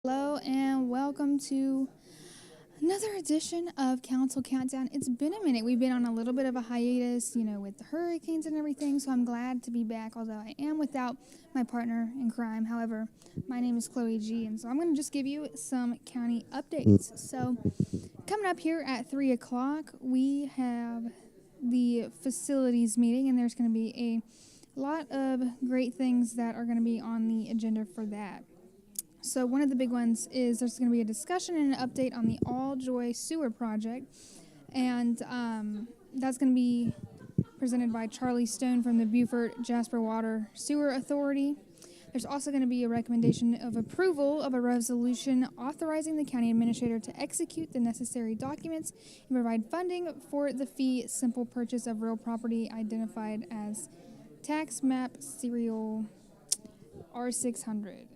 Hello and welcome to another edition of Council Countdown. It's been a minute. We've been on a little bit of a hiatus, with the hurricanes and everything, so I'm glad to be back, although I am without my partner in crime. However, my name is Chloe G, and so I'm going to just give you some county updates. So, coming up here at 3 o'clock, we have the facilities meeting, and there's going to be a lot of great things that are going to be on the agenda for that. So one of the big ones is there's going to be a discussion and an update on the All Joy Sewer Project, and that's going to be presented by Charlie Stone from the Beaufort Jasper Water Sewer Authority. There's also going to be a recommendation of approval of a resolution authorizing the county administrator to execute the necessary documents and provide funding for the fee simple purchase of real property identified as tax map serial R600.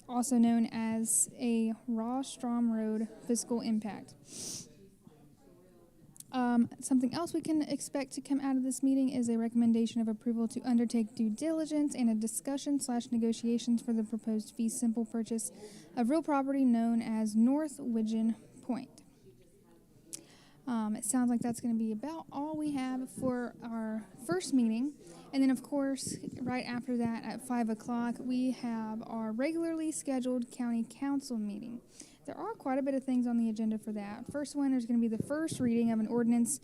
Also known as a Raw-Strom Road fiscal impact. Something else we can expect to come out of this meeting is a recommendation of approval to undertake due diligence and a discussion/negotiations for the proposed fee simple purchase of real property known as North Widgeon Point. It sounds like that's going to be about all we have for our first meeting. And then, of course, right after that at 5 o'clock, we have our regularly scheduled county council meeting. There are quite a bit of things on the agenda for that. First one is going to be the first reading of an ordinance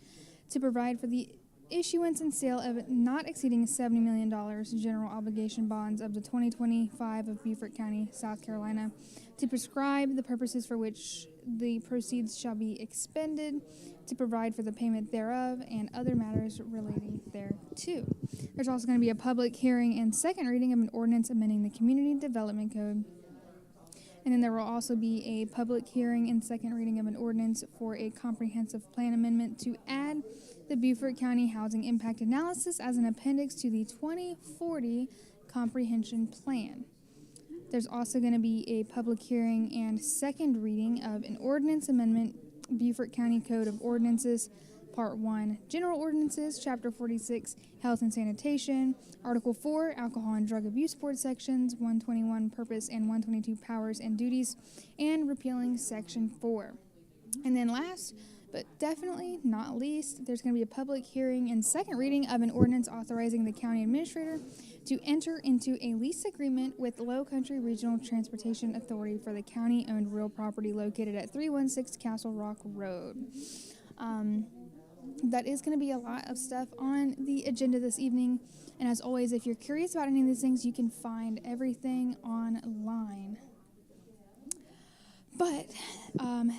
to provide for the issuance and sale of not exceeding $70 million general obligation bonds of the 2025 of Beaufort County, South Carolina, to prescribe the purposes for which the proceeds shall be expended, to provide for the payment thereof, and other matters relating thereto. There's also going to be a public hearing and second reading of an ordinance amending the Community Development Code. And then there will also be a public hearing and second reading of an ordinance for a comprehensive plan amendment to add the Beaufort County Housing Impact Analysis as an appendix to the 2040 Comprehension Plan. There's also going to be a public hearing and second reading of an ordinance amendment, Beaufort County Code of Ordinances, Part 1, General Ordinances, Chapter 46, Health and Sanitation, Article 4, Alcohol and Drug Abuse Board Sections, 121, Purpose, and 122, Powers and Duties, and repealing Section 4. And then last, but definitely not least, there's going to be a public hearing and second reading of an ordinance authorizing the county administrator to enter into a lease agreement with Low Country Regional Transportation Authority for the county-owned real property located at 316 Castle Rock Road. That is going to be a lot of stuff on the agenda this evening. And as always, if you're curious about any of these things, you can find everything online. But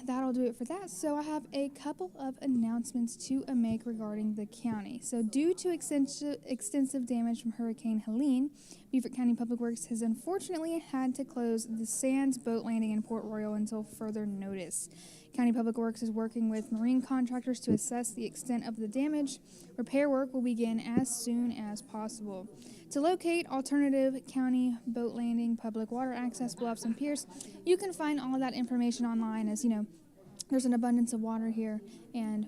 that'll do it for that. So I have a couple of announcements to make regarding the county. So due to extensive damage from Hurricane Helene, Beaufort County Public Works has unfortunately had to close the Sands boat landing in Port Royal until further notice. County Public Works is working with marine contractors to assess the extent of the damage. Repair work will begin as soon as possible. To locate alternative county boat landing, public water access, bluffs, and piers, you can find all of that information online. As you know, there's an abundance of water here, and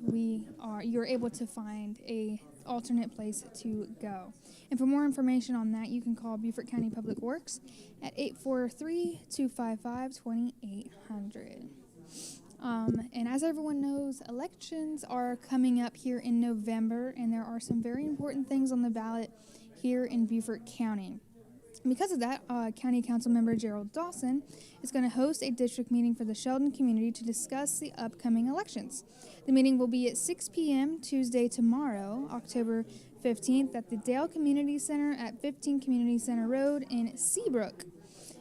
you're able to find a alternate place to go. And for more information on that, you can call Beaufort County Public Works at 843-255-2800. And as everyone knows, elections are coming up here in November, and there are some very important things on the ballot here in Beaufort County. Because of that, County Council member Gerald Dawson is going to host a district meeting for the Sheldon community to discuss the upcoming elections. The meeting will be at 6 p.m. Tuesday tomorrow, October 15th, at the Dale Community Center at 15 Community Center Road in Seabrook.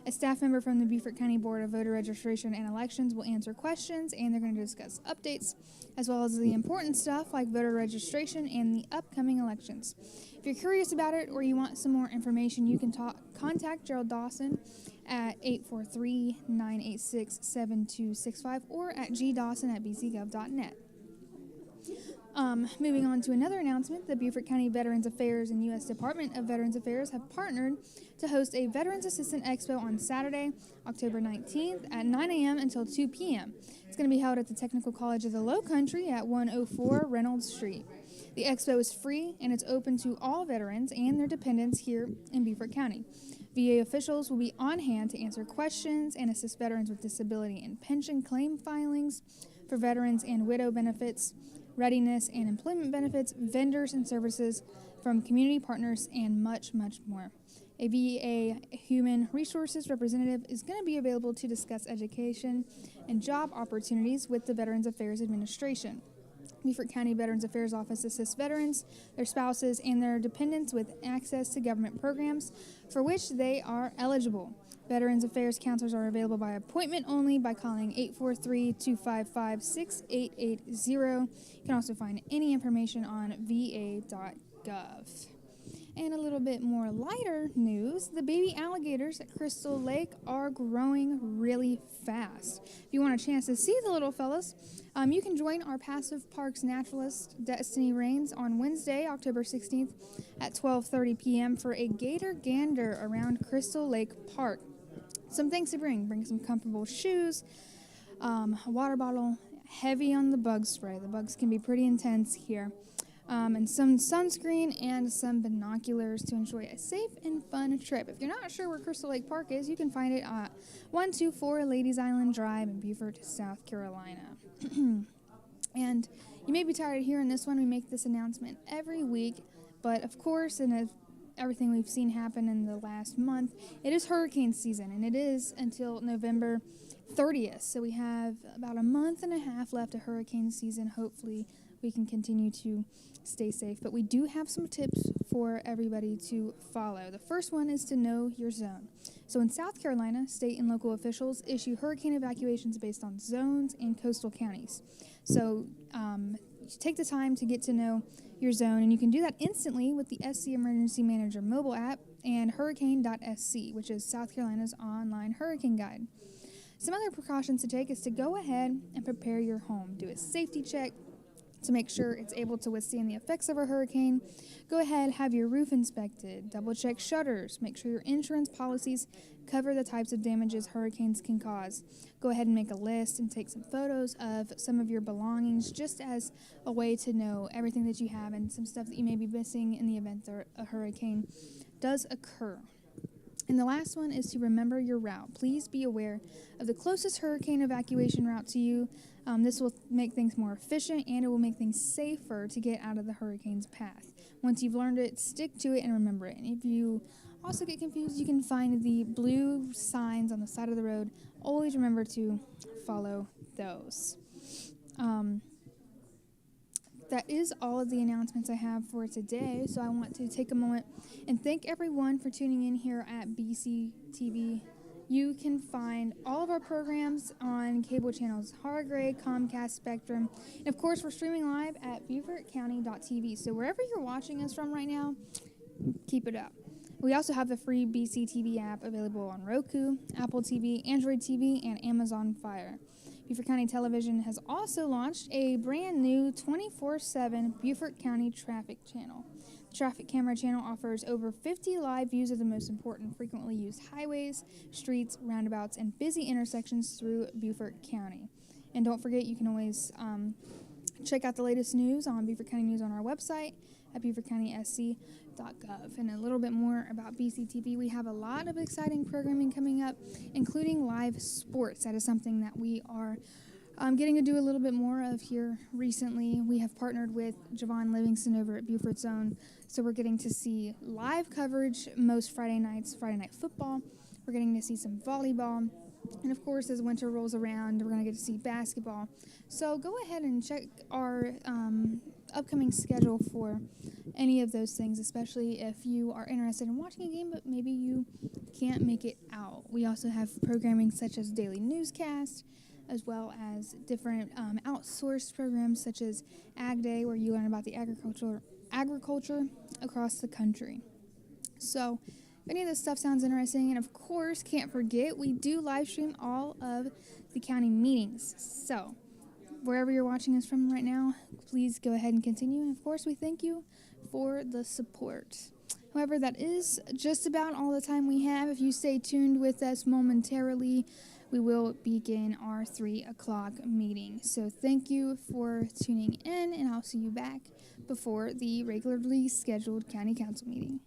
A staff member from the Beaufort County Board of Voter Registration and Elections will answer questions, and they're going to discuss updates, as well as the important stuff like voter registration and the upcoming elections. If you're curious about it or you want some more information, you can contact Gerald Dawson at 843-986-7265 or at gdawson@bcgov.net. Moving on to another announcement, the Beaufort County Veterans Affairs and U.S. Department of Veterans Affairs have partnered to host a Veterans Assistant Expo on Saturday, October 19th at 9 a.m. until 2 p.m. It's going to be held at the Technical College of the Low Country at 104 Reynolds Street. The expo is free and it's open to all veterans and their dependents here in Beaufort County. VA officials will be on hand to answer questions and assist veterans with disability and pension claim filings for veterans and widow benefits, readiness and employment benefits, vendors and services from community partners, and much, much more. A VA human resources representative is going to be available to discuss education and job opportunities with the Veterans Affairs Administration. Beaufort County Veterans Affairs Office assists veterans, their spouses, and their dependents with access to government programs for which they are eligible. Veterans Affairs counselors are available by appointment only by calling 843-255-6880. You can also find any information on va.gov. And a little bit more lighter news, the baby alligators at Crystal Lake are growing really fast. If you want a chance to see the little fellas, you can join our Passive Parks naturalist, Destiny Rains, on Wednesday, October 16th at 12:30 p.m. for a gator gander around Crystal Lake Park. Some things to bring. Bring some comfortable shoes, a water bottle, heavy on the bug spray. The bugs can be pretty intense here. And some sunscreen and some binoculars to enjoy a safe and fun trip. If you're not sure where Crystal Lake Park is, you can find it at 124 Ladies Island Drive in Beaufort, South Carolina. And you may be tired of hearing this one. We make this announcement every week, but of course, and everything we've seen happen in the last month, it is hurricane season, and it is until November 30th. So we have about a month and a half left of hurricane season. Hopefully we can continue to stay safe, but we do have some tips for everybody to follow. The first one is to know your zone. So in South Carolina, state and local officials issue hurricane evacuations based on zones and coastal counties. So take the time to get to know your zone, and you can do that instantly with the SC Emergency Manager mobile app and hurricane.sc, which is South Carolina's online hurricane guide. Some other precautions to take is to go ahead and prepare your home. Do a safety check to make sure it's able to withstand the effects of a hurricane. Go ahead, have your roof inspected, double check shutters, make sure your insurance policies cover the types of damages hurricanes can cause. Go ahead and make a list and take some photos of some of your belongings just as a way to know everything that you have and some stuff that you may be missing in the event that a hurricane does occur. And the last one is to remember your route. Please be aware of the closest hurricane evacuation route to you. This will make things more efficient, and it will make things safer to get out of the hurricane's path. Once you've learned it, stick to it and remember it. And if you also get confused, you can find the blue signs on the side of the road. Always remember to follow those. That is all of the announcements I have for today, so I want to take a moment and thank everyone for tuning in here at BCTV. You can find all of our programs on cable channels Hargrave, Comcast, Spectrum, and of course we're streaming live at BeaufortCounty.tv. So wherever you're watching us from right now, keep it up. We also have the free BCTV app available on Roku, Apple TV, Android TV, and Amazon Fire. Beaufort County Television has also launched a brand new 24/7 Beaufort County Traffic Channel. The Traffic Camera Channel offers over 50 live views of the most important frequently used highways, streets, roundabouts, and busy intersections through Beaufort County. And don't forget, you can always check out the latest news on Beaufort County News on our website at BeaufortCountySC.gov. And a little bit more about BCTV. We have a lot of exciting programming coming up, including live sports. That is something that we are getting to do a little bit more of here recently. We have partnered with Javon Livingston over at Beaufort Zone, so we're getting to see live coverage most Friday nights, Friday Night Football. We're getting to see some volleyball. And of course, as winter rolls around, we're going to get to see basketball. So go ahead and check our upcoming schedule for any of those things, especially if you are interested in watching a game, but maybe you can't make it out. We also have programming such as daily newscast, as well as different outsourced programs such as Ag Day, where you learn about the agriculture across the country. So if any of this stuff sounds interesting, and of course, can't forget, we do live stream all of the county meetings. So wherever you're watching us from right now, please go ahead and continue. And of course, we thank you for the support. However, that is just about all the time we have. If you stay tuned with us momentarily, we will begin our 3 o'clock meeting. So thank you for tuning in, and I'll see you back before the regularly scheduled county council meeting.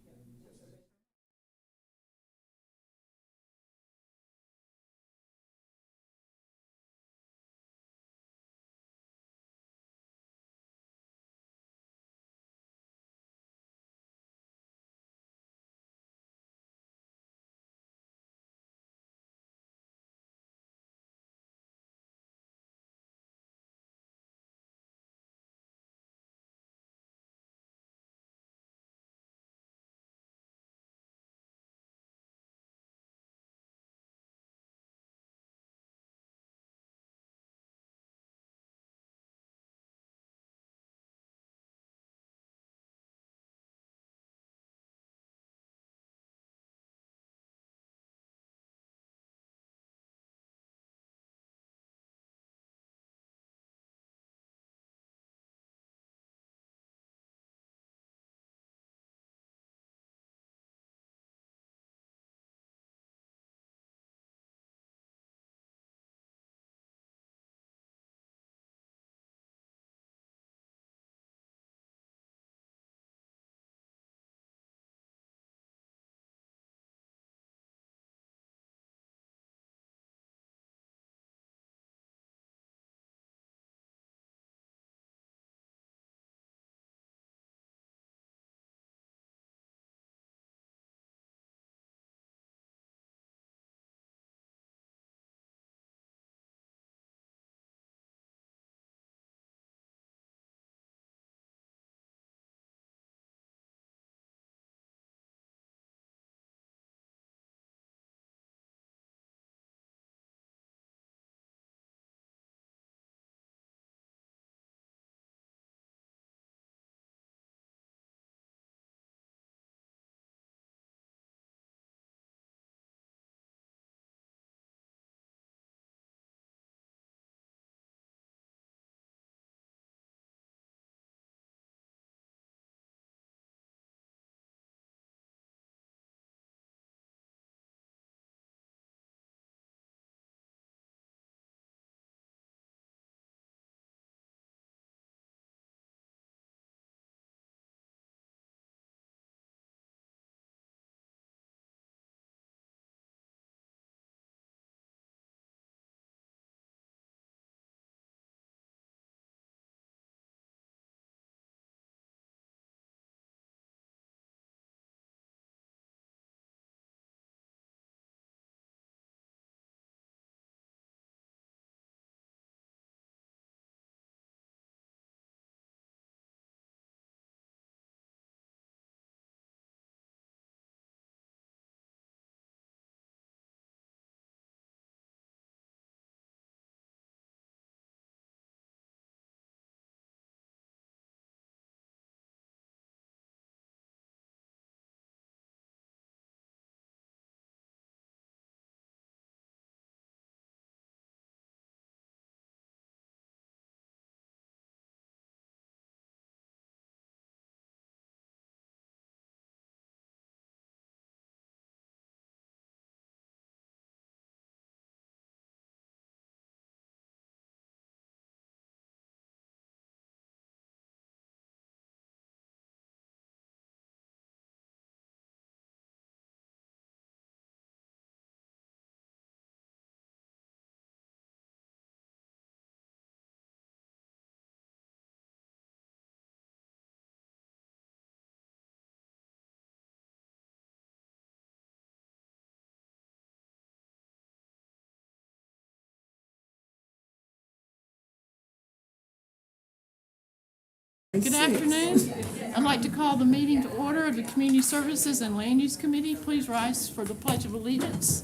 Good afternoon. I'd like to call the meeting to order of the Community Services and Land Use Committee. Please rise for the Pledge of Allegiance.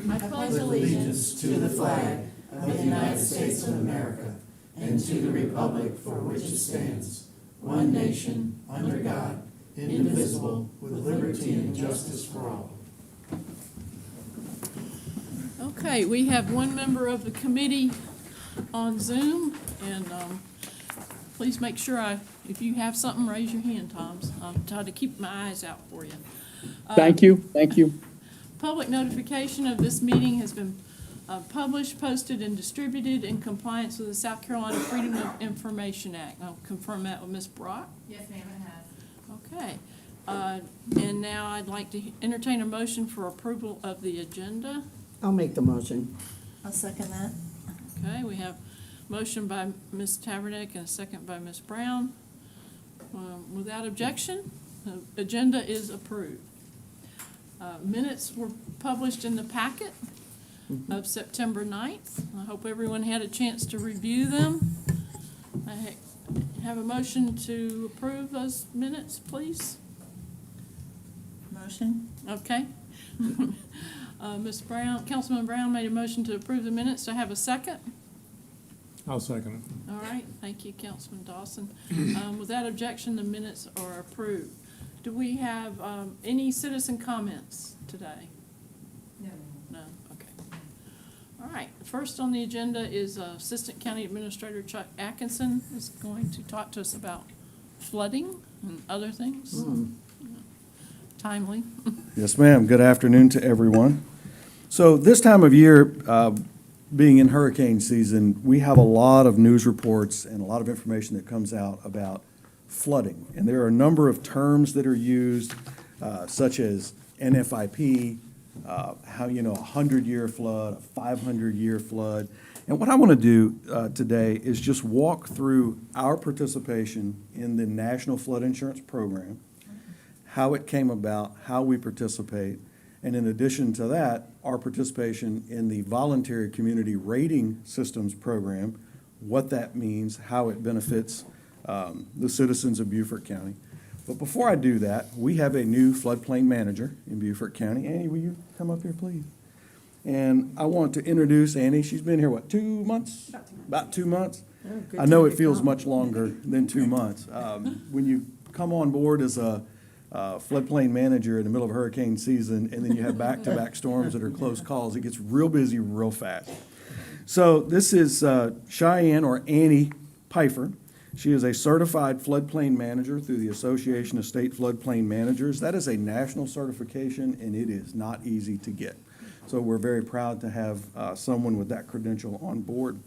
I pledge allegiance to the flag of the United States of America and to the republic for which it stands, one nation, under God, indivisible, with liberty and justice for all. Okay, we have one member of the committee on Zoom, and please make sure if you have something, raise your hand, Toms. I'll try to keep my eyes out for you. Thank you. Public notification of this meeting has been published, posted, and distributed in compliance with the South Carolina Freedom of Information Act. I'll confirm that with Ms. Brock. Yes, ma'am, it has. Okay. And now I'd like to entertain a motion for approval of the agenda. I'll make the motion. I'll second that. Okay, we have motion by Ms. Tavernick and a second by Ms. Brown. Without objection, the agenda is approved. Minutes were published in the packet of September 9th. I hope everyone had a chance to review them. I have a motion to approve those minutes, please. Motion? Okay. Ms. Brown, Councilman Brown made a motion to approve the minutes. Do I have a second? I'll second it. All right, thank you, Councilman Dawson. Without objection, the minutes are approved. Do we have any citizen comments today? No. No, okay. All right, first on the agenda is Assistant County Administrator Chuck Atkinson is going to talk to us about flooding and other things. Timely. Yes, ma'am. Good afternoon to everyone. So this time of year, being in hurricane season, we have a lot of news reports and a lot of information that comes out about flooding. And there are a number of terms that are used, such as NFIP, a 100-year flood, a 500-year flood. And what I want to do today is just walk through our participation in the National Flood Insurance Program, how it came about, how we participate, and in addition to that, our participation in the Voluntary Community Rating Systems Program, what that means, how it benefits the citizens of Beaufort County. But before I do that, we have a new floodplain manager in Beaufort County. Annie, will you come up here, please? And I want to introduce Annie. She's been here, what, 2 months? About 2 months. Oh, good I know time it to feels come. much longer than 2 months. When you come on board as a floodplain manager in the middle of hurricane season, and then you have back-to-back storms that are close calls, it gets real busy real fast. So this is Cheyenne, or Annie Pfeiffer. She is a certified floodplain manager through the Association of State Floodplain Managers. That is a national certification, and it is not easy to get. So we're very proud to have someone with that credential on board.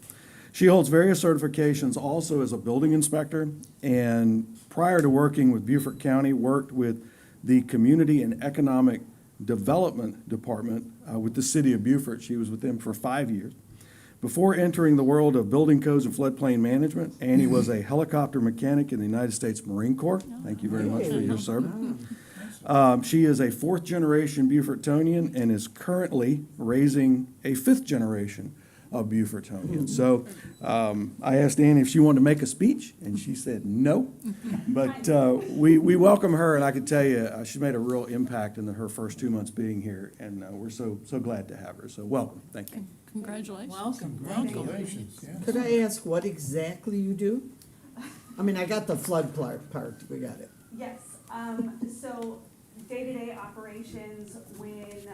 She holds various certifications also as a building inspector, and prior to working with Beaufort County, worked with the Community and Economic Development Department with the city of Beaufort. She was with them for 5 years. Before entering the world of building codes and floodplain management, Annie was a helicopter mechanic in the United States Marine Corps. Thank you very much for your service. She is a fourth-generation Beaufortonian and is currently raising a fifth-generation of Beaufortonians. So I asked Annie if she wanted to make a speech, and she said no. But we welcome her, and I can tell you she made a real impact in her first 2 months being here, and we're so glad to have her. So welcome. Thank you. Congratulations. Welcome. Congratulations. Yeah. Could I ask what exactly you do? I mean, I got the flood part, we got it. Yes, so day-to-day operations when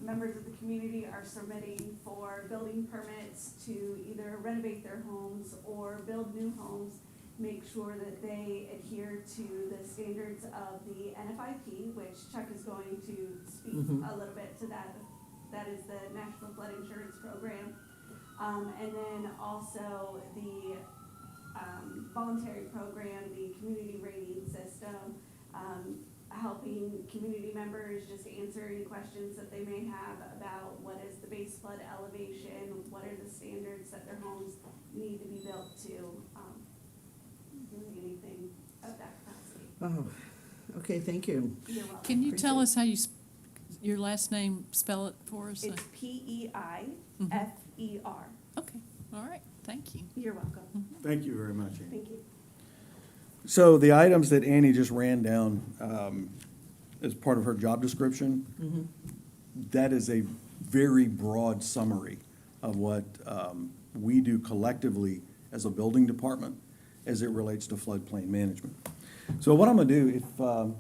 members of the community are submitting for building permits to either renovate their homes or build new homes, make sure that they adhere to the standards of the NFIP, which Chuck is going to speak a little bit to that. That is the National Flood Insurance Program. And then also the voluntary program, the community rating system, helping community members just answer any questions that they may have about what is the base flood elevation, what are the standards that their homes need to be built to, doing anything of that capacity. Oh, okay, thank you. You're welcome. Can you tell us how your last name, spell it for us? It's PEIFER. Okay, all right. Thank you. You're welcome. Thank you very much, Annie. Thank you. So the items that Annie just ran down as part of her job description, that is a very broad summary of what we do collectively as a building department as it relates to floodplain management. So what I'm gonna do,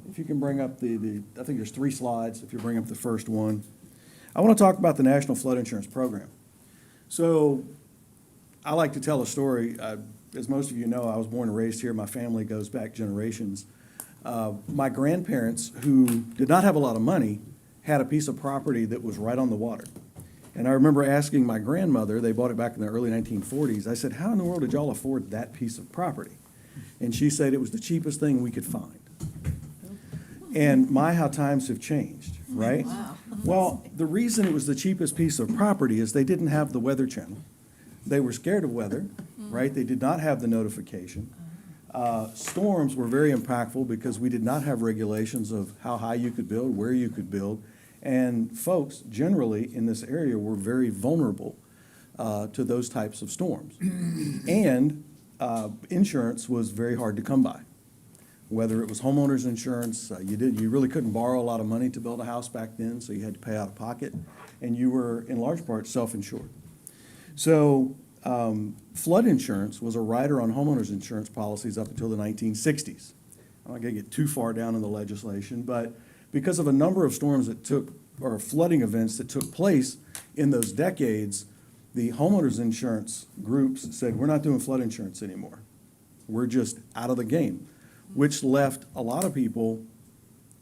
if you can bring up I think there's 3 slides, if you bring up the first one. I wanna talk about the National Flood Insurance Program. So I like to tell a story. As most of you know, I was born and raised here. My family goes back generations. My grandparents, who did not have a lot of money, had a piece of property that was right on the water. And I remember asking my grandmother, they bought it back in the early 1940s, I said, how in the world did y'all afford that piece of property? And she said it was the cheapest thing we could find. And my, how times have changed, right? Wow. Well, the reason it was the cheapest piece of property is they didn't have the Weather Channel. They were scared of weather, right? They did not have the notification. Storms were very impactful because we did not have regulations of how high you could build, where you could build. And folks generally in this area were very vulnerable to those types of storms. And insurance was very hard to come by. Whether it was homeowners insurance, you really couldn't borrow a lot of money to build a house back then, so you had to pay out of pocket, and you were in large part self-insured. So flood insurance was a rider on homeowners insurance policies up until the 1960s. I'm not going to get too far down in the legislation, but because of a number of storms or flooding events that took place in those decades, the homeowners insurance groups said, we're not doing flood insurance anymore. We're just out of the game, which left a lot of people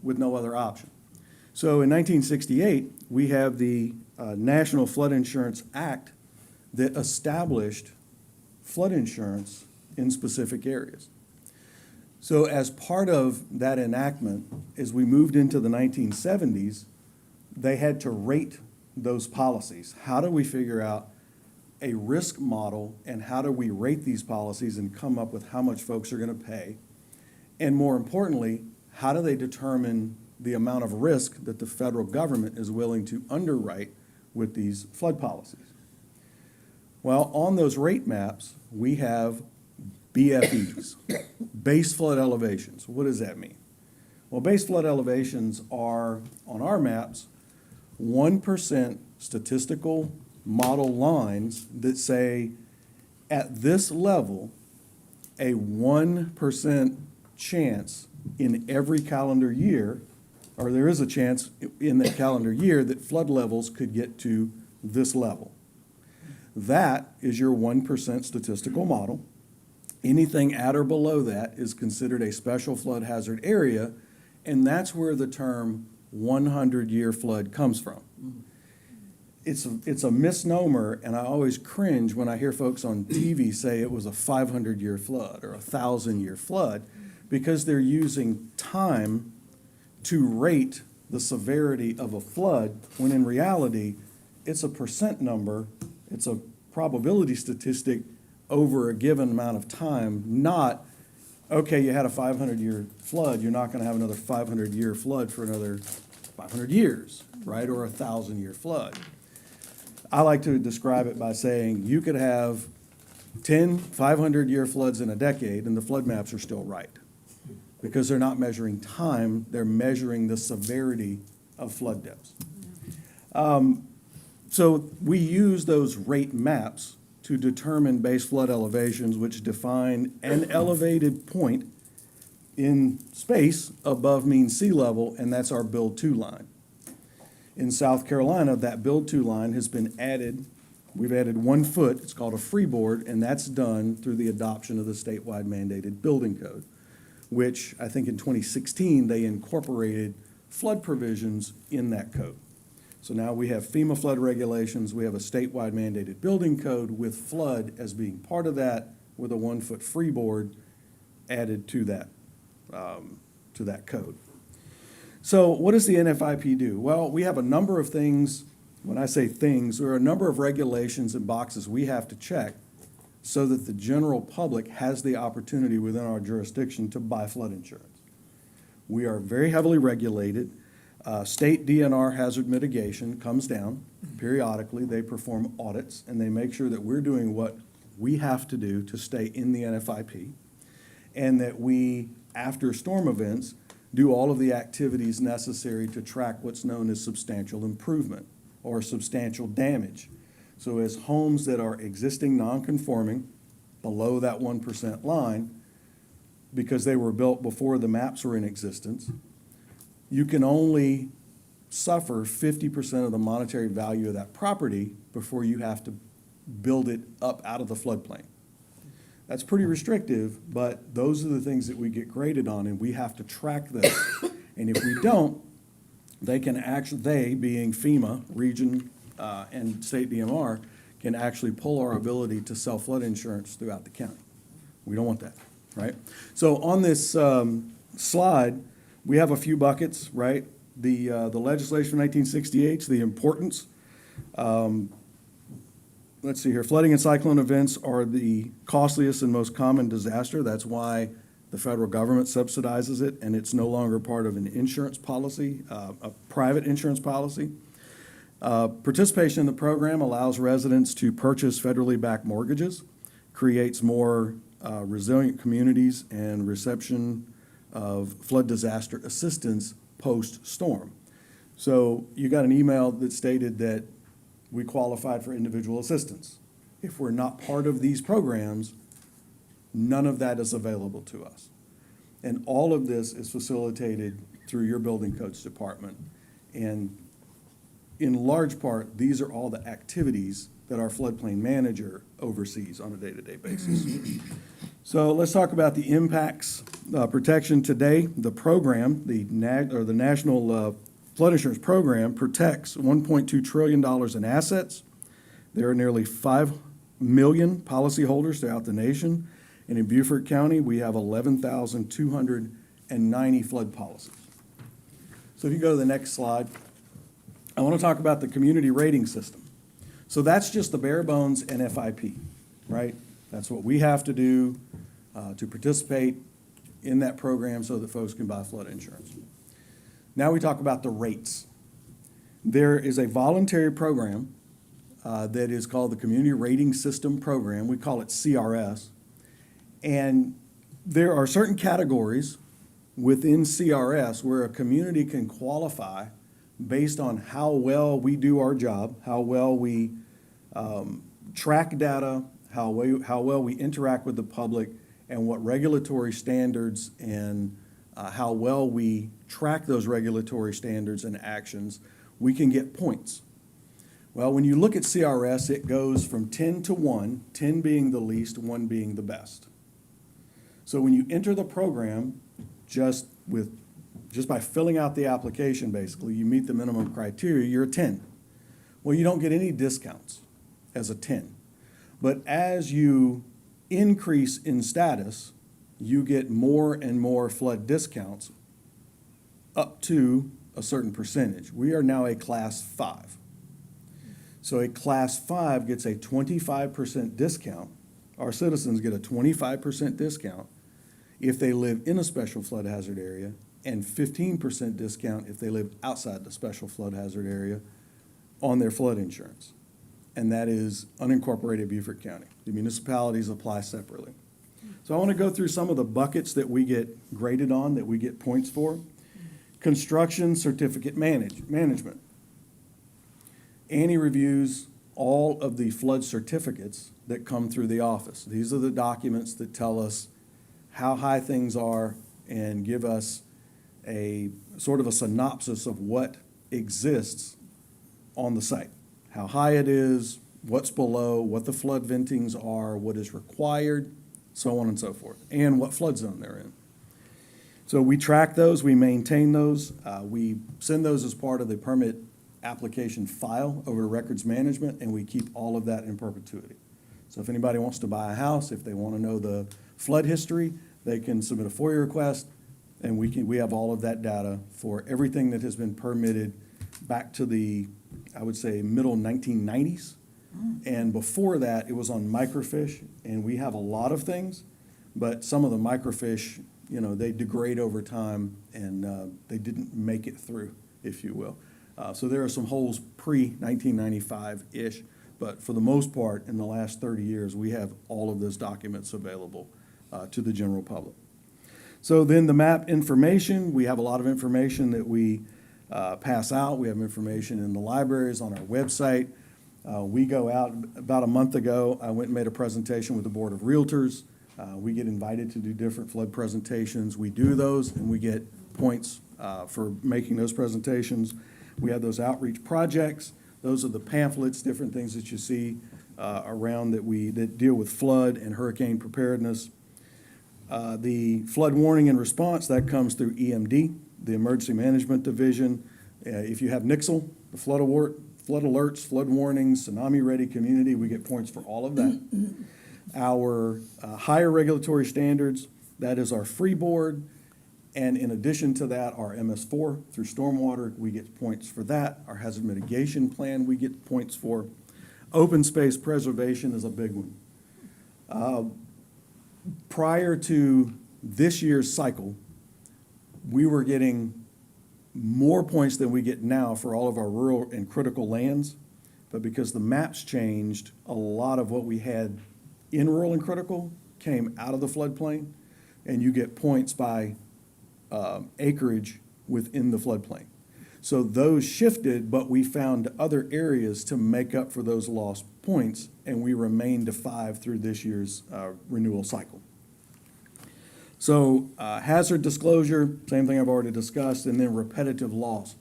with no other option. So in 1968, we have the National Flood Insurance Act that established flood insurance in specific areas. So as part of that enactment, as we moved into the 1970s, they had to rate those policies. How do we figure out a risk model, and how do we rate these policies and come up with how much folks are going to pay? And more importantly, how do they determine the amount of risk that the federal government is willing to underwrite with these flood policies? Well, on those rate maps, we have BFEs, base flood elevations. What does that mean? Well, base flood elevations are, on our maps, 1% statistical model lines that say, at this level, a 1% chance in every calendar year, or there is a chance in that calendar year that flood levels could get to this level. That is your 1% statistical model. Anything at or below that is considered a special flood hazard area, and that's where the term 100-year flood comes from. It's a misnomer, and I always cringe when I hear folks on TV say it was a 500-year flood or a 1,000-year flood, because they're using time to rate the severity of a flood, when in reality, it's a percent number, it's a probability statistic over a given amount of time, not, okay, you had a 500-year flood, you're not gonna have another 500-year flood for another 500 years, right, or a 1,000-year flood. I like to describe it by saying you could have 10 500-year floods in a decade and the flood maps are still right, because they're not measuring time, they're measuring the severity of flood depths. So we use those rate maps to determine base flood elevations, which define an elevated point in space above mean sea level, and that's our build to line. In South Carolina, that build to line has been added. We've added 1 foot, it's called a freeboard, and that's done through the adoption of the statewide mandated building code, which I think in 2016, they incorporated flood provisions in that code. So now we have FEMA flood regulations, we have a statewide mandated building code with flood as being part of that, with a 1 foot freeboard added to that code. So what does the NFIP do? Well, we have a number of things. When I say things, there are a number of regulations and boxes we have to check so that the general public has the opportunity within our jurisdiction to buy flood insurance. We are very heavily regulated. State DNR hazard mitigation comes down periodically. They perform audits and they make sure that we're doing what we have to do to stay in the NFIP, and that we, after storm events, do all of the activities necessary to track what's known as substantial improvement or substantial damage. So as homes that are existing non-conforming, below that 1% line, because they were built before the maps were in existence, you can only suffer 50% of the monetary value of that property before you have to build it up out of the floodplain. That's pretty restrictive, but those are the things that we get graded on, and we have to track those. And if we don't, they can actually, they being FEMA, region, and state DMR, can actually pull our ability to sell flood insurance throughout the county. We don't want that, right? So on this slide, we have a few buckets, right? The legislation from 1968, the importance. Let's see here, flooding and cyclone events are the costliest and most common disaster. That's why the federal government subsidizes it, and it's no longer part of an insurance policy, a private insurance policy. Participation in the program allows residents to purchase federally backed mortgages, creates more resilient communities, and reception of flood disaster assistance post-storm. So you got an email that stated that we qualified for individual assistance. If we're not part of these programs, none of that is available to us. And all of this is facilitated through your building codes department. And in large part, these are all the activities that our floodplain manager oversees on a day-to-day basis. So let's talk about the impacts, protection today. The program, the National Flood Insurance Program protects $1.2 trillion in assets. There are nearly 5 million policyholders throughout the nation. And in Beaufort County, we have 11,290 flood policies. So if you go to the next slide, I want to talk about the community rating system. So that's just the bare bones NFIP, right? That's what we have to do to participate in that program so that folks can buy flood insurance. Now we talk about the rates. There is a voluntary program that is called the Community Rating System Program. We call it CRS. And there are certain categories within CRS where a community can qualify based on how well we do our job, how well we track data, how well we interact with the public, and what regulatory standards and how well we track those regulatory standards and actions, we can get points. Well, when you look at CRS, it goes from 10 to 1, 10 being the least, 1 being the best. So when you enter the program, just by filling out the application, basically, you meet the minimum criteria, you're a 10. Well, you don't get any discounts as a 10. But as you increase in status, you get more and more flood discounts up to a certain percentage. We are now a class 5. So a class 5 gets a 25% discount. Our citizens get a 25% discount if they live in a special flood hazard area, and 15% discount if they live outside the special flood hazard area on their flood insurance. And that is unincorporated Beaufort County. The municipalities apply separately. So I want to go through some of the buckets that we get graded on, that we get points for. Construction certificate management. Annie reviews all of the flood certificates that come through the office. These are the documents that tell us how high things are and give us a sort of a synopsis of what exists on the site. How high it is, what's below, what the flood ventings are, what is required, so on and so forth, and what flood zone they're in. So we track those, we maintain those, we send those as part of the permit application file over to records management, and we keep all of that in perpetuity. So if anybody wants to buy a house, if they want to know the flood history, they can submit a FOIA request, and we have all of that data for everything that has been permitted back to the, I would say, middle 1990s. And before that, it was on microfiche, and we have a lot of things, but some of the microfiche, you know, they degrade over time, and they didn't make it through, if you will. So there are some holes pre-1995-ish but for the most part, in the last 30 years, we have all of those documents available to the general public. So then the map information, we have a lot of information that we pass out. We have information in the libraries, on our website. We go out, about a month ago, I went and made a presentation with the Board of Realtors. We get invited to do different flood presentations. We do those, and we get points for making those presentations. We have those outreach projects. Those are the pamphlets, different things that you see around that deal with flood and hurricane preparedness. The flood warning and response, that comes through EMD, the Emergency Management Division. If you have NIXL, the flood alerts, flood warnings, tsunami-ready community, we get points for all of that. Our higher regulatory standards, that is our free board. And in addition to that, our MS4 through stormwater, we get points for that. Our hazard mitigation plan, we get points for. Open space preservation is a big one. Prior to this year's cycle, we were getting more points than we get now for all of our rural and critical lands. But because the maps changed, a lot of what we had in rural and critical came out of the floodplain, and you get points by acreage within the floodplain. So those shifted, but we found other areas to make up for those lost points, and we remained to 5 through this year's renewal cycle. So hazard disclosure, same thing I've already discussed, and then repetitive loss.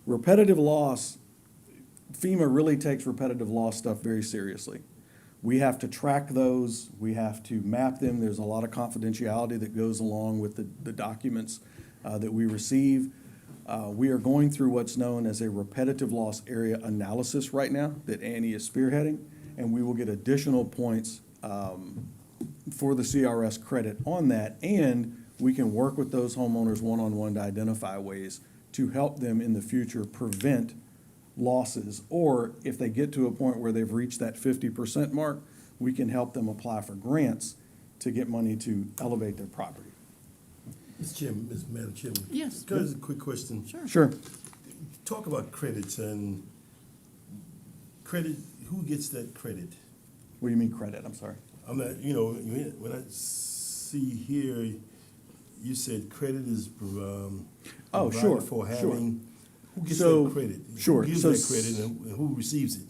Repetitive loss, FEMA really takes repetitive loss stuff very seriously. We have to track those, we have to map them. There's a lot of confidentiality that goes along with the documents that we receive. We are going through what's known as a repetitive loss area analysis right now that Annie is spearheading, and we will get additional points for the CRS credit on that, and we can work with those homeowners one-on-one to identify ways to help them in the future prevent losses, or if they get to a point where they've reached that 50% mark, we can help them apply for grants to get money to elevate their property. Madam Chairman. Yes. Can I ask a quick question? Sure. Sure. Talk about credits and credit, who gets that credit? What do you mean credit? I'm sorry. I'm not, when I see here, you said credit is Oh, provided sure, for sure. having, who gets So, that credit? sure. Who gives So that credit and who receives it?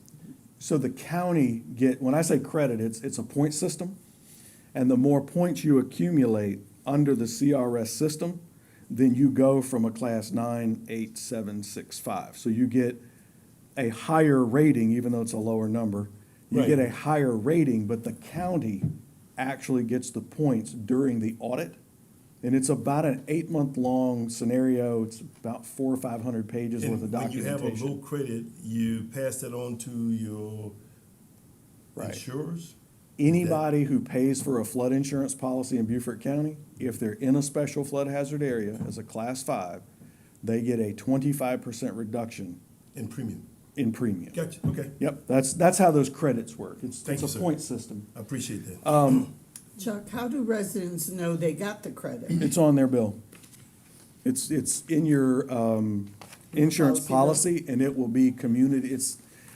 So the county when I say credit, it's a point system, and the more points you accumulate under the CRS system, then you go from a class 9, 8, 7, 6, 5. So you get a higher rating, even though it's a lower number. You Right. get a higher rating, but the county actually gets the points during the audit. And it's about an 8-month-long scenario. It's about 400 or 500 pages worth of And when you have a low documentation. credit, you pass that on to your Right. insurers? Anybody who pays for a flood insurance policy in Beaufort County, if they're in a special flood hazard area as a class 5, they get a 25% reduction In premium? in premium. Gotcha, okay. Yep, that's how those credits work. Thank It's you, a sir. point system. I appreciate that. Chuck, how do residents know they got the credit? It's on their bill. It's in your insurance Policy policy, and it will be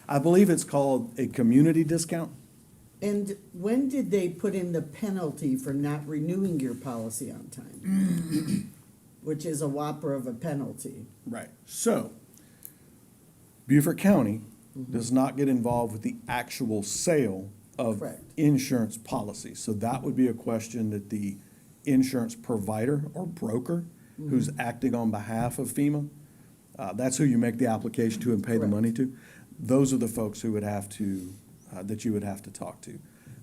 I believe it's called a community discount. And when did they put in the penalty for not renewing your policy on time? Which is a whopper of a penalty. Right. So, Beaufort County does not get involved with the actual sale of Correct. insurance policies. So that would be a question that the insurance provider or broker who's acting on behalf of FEMA, that's who you make the application to and pay the Correct. money to. Those are the folks who would have to, that you would have to talk to.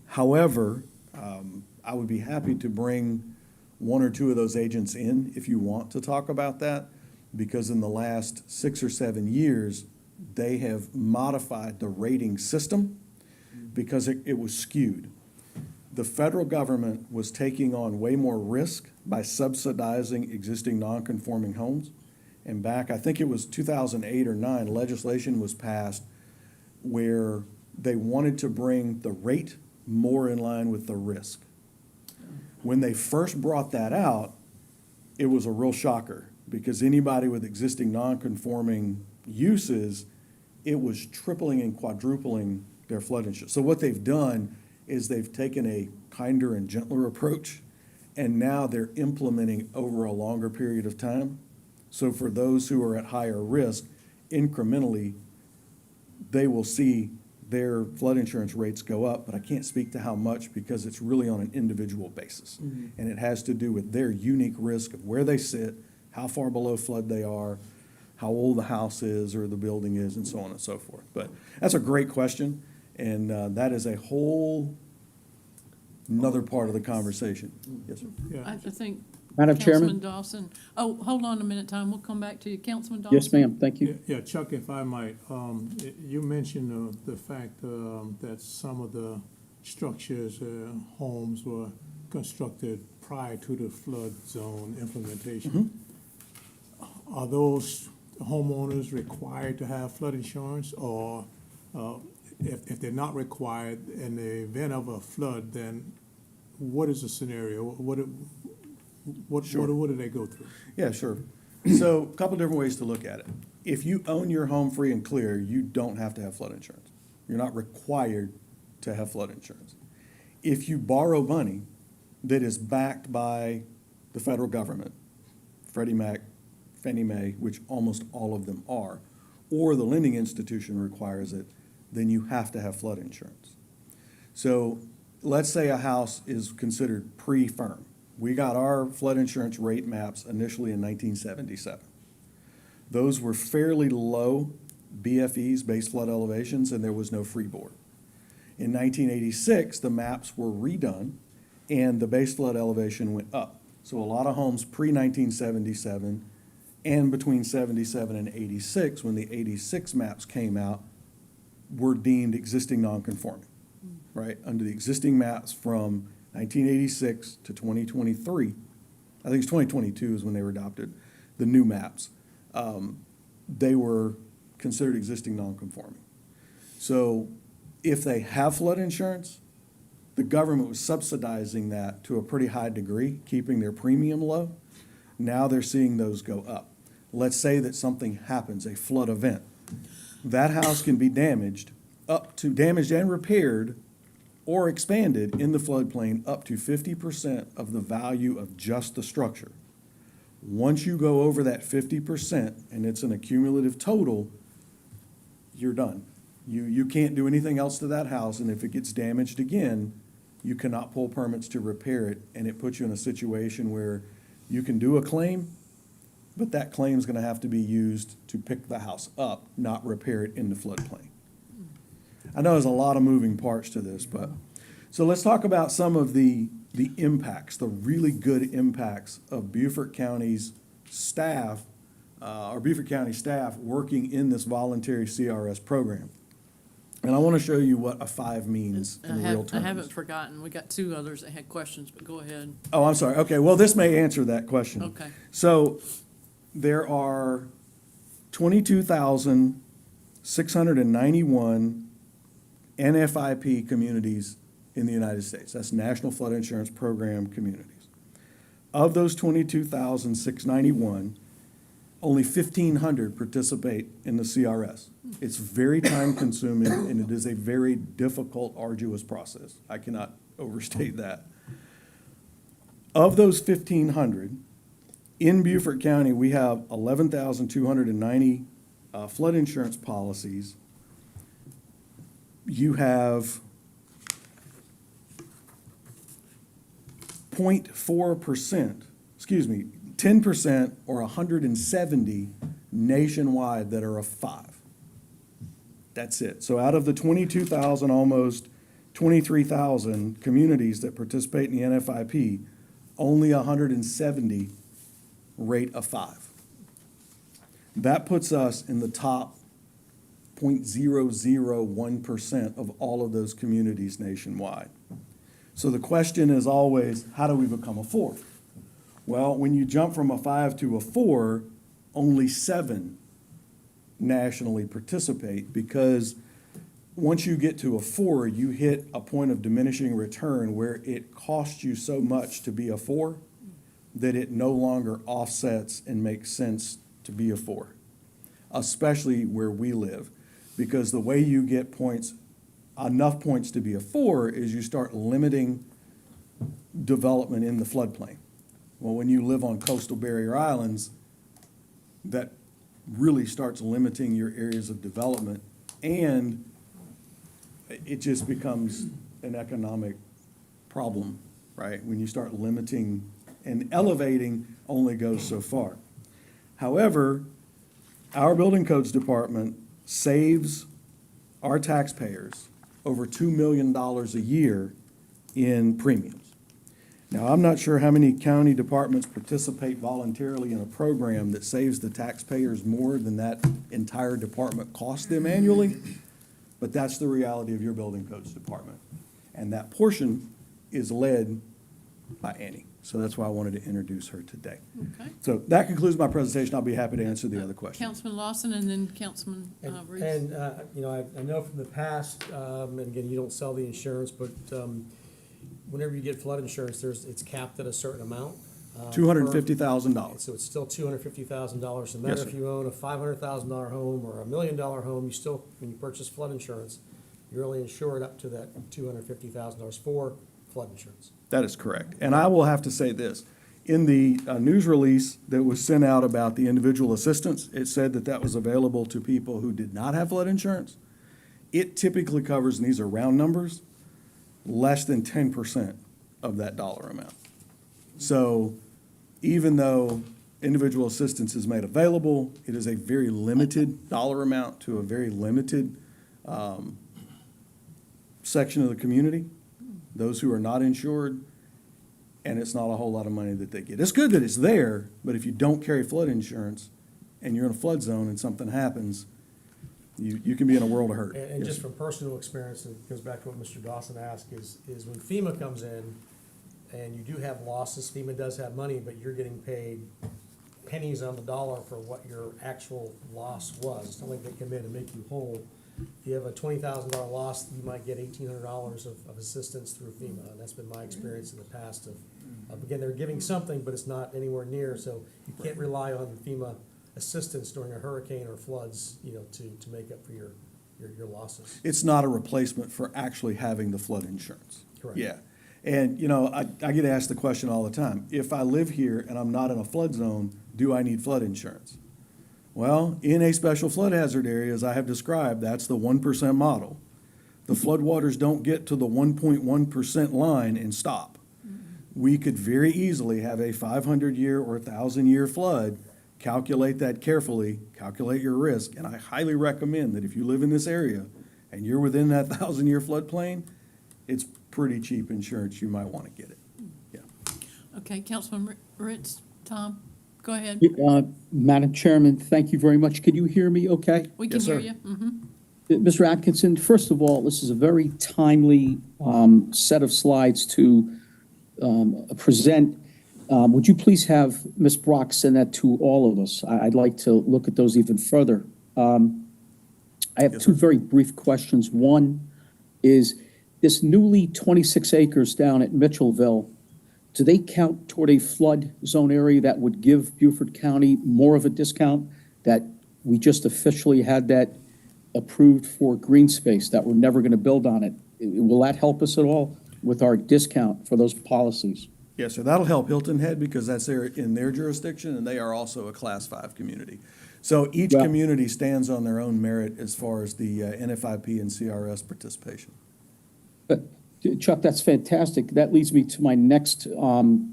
However, I would be happy to bring 1 or 2 of those agents in if you want to talk about that, because in the last 6 or 7 years, they have modified the rating system because it was skewed. The federal government was taking on way more risk by subsidizing existing non-conforming homes. And back, I think it was 2008 or 9, legislation was passed where they wanted to bring the rate more in line with the risk. When they first brought that out, it was a real shocker, because anybody with existing non-conforming uses, it was tripling and quadrupling their flood insurance. So what they've done is they've taken a kinder and gentler approach, and now they're implementing over a longer period of time. So for those who are at higher risk, incrementally, they will see their flood insurance rates go up, but I can't speak to how much because it's really on an individual basis. And it has to do with their unique risk of where they sit, how far below flood they are, how old the house is or the building is, and so on and so forth. But that's a great question, and that is a whole another part of the conversation. Yes, sir. I think Madam Councilman Chairman? Dawson, oh, hold on a minute, Tom, we'll come back to you. Councilman Dawson? Yes, ma'am, thank you. Yeah, Chuck, if I might, you mentioned the fact that some of the structures, homes were constructed prior to the flood zone implementation. Are those homeowners required to have flood insurance, or if they're not required, in the event of a flood, then what is the scenario? What do they go through? Yeah, sure. So a couple different ways to look at it. If you own your home free and clear, you don't have to have flood insurance. You're not required to have flood insurance. If you borrow money that is backed by the federal government, Freddie Mac, Fannie Mae, which almost all of them are, or the lending institution requires it, then you have to have flood insurance. So let's say a house is considered pre-firm. We got our flood insurance rate maps initially in 1977. Those were fairly low BFEs, base flood elevations, and there was no freeboard. In 1986, the maps were redone and the base flood elevation went up. So a lot of homes pre-1977 and between 77 and 86, when the 86 maps came out, were deemed existing non-conforming, right? Under the existing maps from 1986 to 2023, I think it's 2022 is when they were adopted, the new maps, they were considered existing non-conforming. So if they have flood insurance, the government was subsidizing that to a pretty high degree, keeping their premium low. Now they're seeing those go up. Let's say that something happens, a flood event. That house can be damaged and repaired or expanded in the floodplain up to 50% of the value of just the structure. Once you go over that 50%, and it's an accumulative total, you're done. You can't do anything else to that house, and if it gets damaged again, you cannot pull permits to repair it, and it puts you in a situation where you can do a claim, but that claim is gonna have to be used to pick the house up, not repair it in the floodplain. I know there's a lot of moving parts to this, but, so let's talk about some of the impacts, the really good impacts of Beaufort County's staff, or Beaufort County staff working in this voluntary CRS program. And I want to show you what a 5 means in real terms. I haven't forgotten, we got two others that had questions, but go ahead. Oh, I'm sorry. Okay, well, this may answer that question. Okay. So there are 22,691 NFIP communities in the United States. That's National Flood Insurance Program communities. Of those 22,691, only 1,500 participate in the CRS. It's very time-consuming, and it is a very difficult, arduous process. I cannot overstate that. Of those 1,500, in Beaufort County, we have 11,290 flood insurance policies. You have 0.4%, 10% or 170 nationwide that are a 5. That's it. So out of the 22,000, almost 23,000 communities that participate in the NFIP, only 170 rate a 5. That puts us in the top 0.001% of all of those communities nationwide. So the question is always, how do we become a 4? Well, when you jump from a 5 to a 4, only 7 nationally participate, because once you get to a 4, you hit a point of diminishing return where it costs you so much to be a 4 that it no longer offsets and makes sense to be a 4, especially where we live, because the way you get points enough points to be a 4 is you start limiting development in the floodplain. Well, when you live on coastal barrier islands, that really starts limiting your areas of development, and it just becomes an economic problem, right? When you start limiting, and elevating only goes so far. However, our building codes department saves our taxpayers over $2 million a year in premiums. Now, I'm not sure how many county departments participate voluntarily in a program that saves the taxpayers more than that entire department costs them annually, but that's the reality of your building codes department. And that portion is led by Annie. So that's why I wanted to introduce her today. Okay. So that concludes my presentation. I'll be happy to answer the other questions. Councilman Lawson and then Councilman Reese. You know, I know from the past, and again, you don't sell the insurance, but whenever you get flood insurance, it's capped at a certain amount. $250,000. So it's still $250,000. No Yes, matter sir. if you own a $500,000 home or a $1 million home, you still, when you purchase flood insurance, you're only insured up to that $250,000 for flood insurance. That is correct. And I will have to say this. In the news release that was sent out about the individual assistance, it said that that was available to people who did not have flood insurance. It typically covers, and these are round numbers, less than 10% of that dollar amount. So even though individual assistance is made available, it is a very limited dollar amount to a very limited section of the community, those who are not insured, and it's not a whole lot of money that they get. It's good that it's there, but if you don't carry flood insurance and you're in a flood zone and something happens, you can be in a world of hurt. And Yes, just sir. from personal experience, it goes back to what Mr. Dawson asked, is when FEMA comes in and you do have losses, FEMA does have money, but you're getting paid pennies on the dollar for what your actual loss was. It's not like they come in and make you whole. If you have a $20,000 loss, you might get $1,800 of assistance through FEMA. And that's been my experience in the past again, they're giving something, but it's not anywhere near, so you can't rely on FEMA assistance during a hurricane or floods, you know, to make up for your losses. It's not a replacement for actually having the flood insurance. Correct. Yeah. And, you know, I get asked the question all the time. If I live here and I'm not in a flood zone, do I need flood insurance? Well, in a special flood hazard area, as I have described, that's the 1% model. The floodwaters don't get to the 1.1% line and stop. We could very easily have a 500-year or 1,000-year flood, calculate that carefully, calculate your risk, and I highly recommend that if you live in this area and you're within that 1,000-year floodplain, it's pretty cheap insurance. You might want to get it. Yeah. Okay, Councilman Ritz, Tom, go ahead. Madam Chairman, thank you very much. Can you hear me okay? We can Yes, hear sir. you. Mm-hmm. Mr. Atkinson, first of all, this is a very timely set of slides to present. Would you please have Ms. Brock send that to all of us? I'd like to look at those even further. I have Yes, two sir. very brief questions. One is this newly 26 acres down at Mitchellville, do they count toward a flood zone area that would give Beaufort County more of a discount? That we just officially had that approved for green space, that we're never going to build on it. Will that help us at all with our discount for those policies? Yes, sir. That'll help Hilton Head because that's in their jurisdiction, and they are also a Class 5 community. So each Yeah. community stands on their own merit as far as the NFIP and CRS participation. Chuck, that's fantastic. That leads me to my next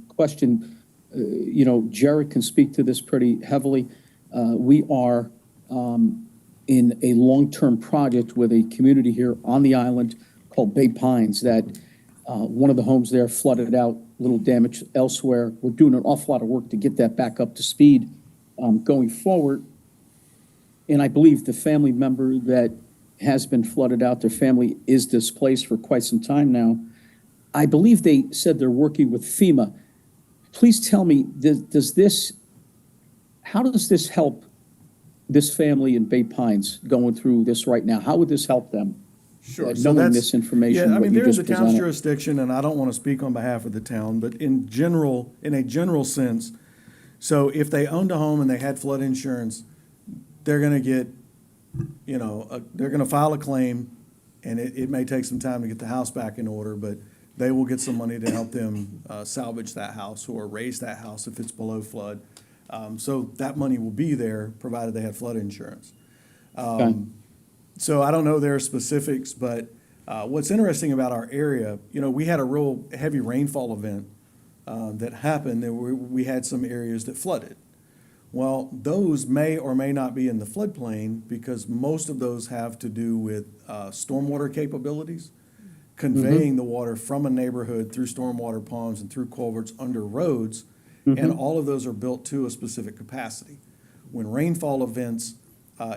question. You know, Jared can speak to this pretty heavily. We are in a long-term project with a community here on the island called Bay Pines that one of the homes there flooded out, little damage elsewhere. We're doing an awful lot of work to get that back up to speed going forward. And I believe the family member that has been flooded out, their family is displaced for quite some time now. I believe they said they're working with FEMA. Please tell me, how does this help this family in Bay Pines going through this right now? How would this help them? Sure. Knowing this information, Yeah, I what mean, you they're in just the town's presented. jurisdiction, and I don't want to speak on behalf of the town, but in a general sense, so if they owned a home and they had flood insurance, they're going to get, they're going to file a claim And it may take some time to get the house back in order, but they will get some money to help them salvage that house or raise that house if it's below flood. So that money will be there, provided they have flood insurance. Okay. So I don't know their specifics, but what's interesting about our area, we had a real heavy rainfall event that happened, and we had some areas that flooded. Well, those may or may not be in the floodplain because most of those have to do with stormwater capabilities, conveying the water from a neighborhood through stormwater ponds and through culverts under roads, and all of those are built to a specific capacity. When rainfall events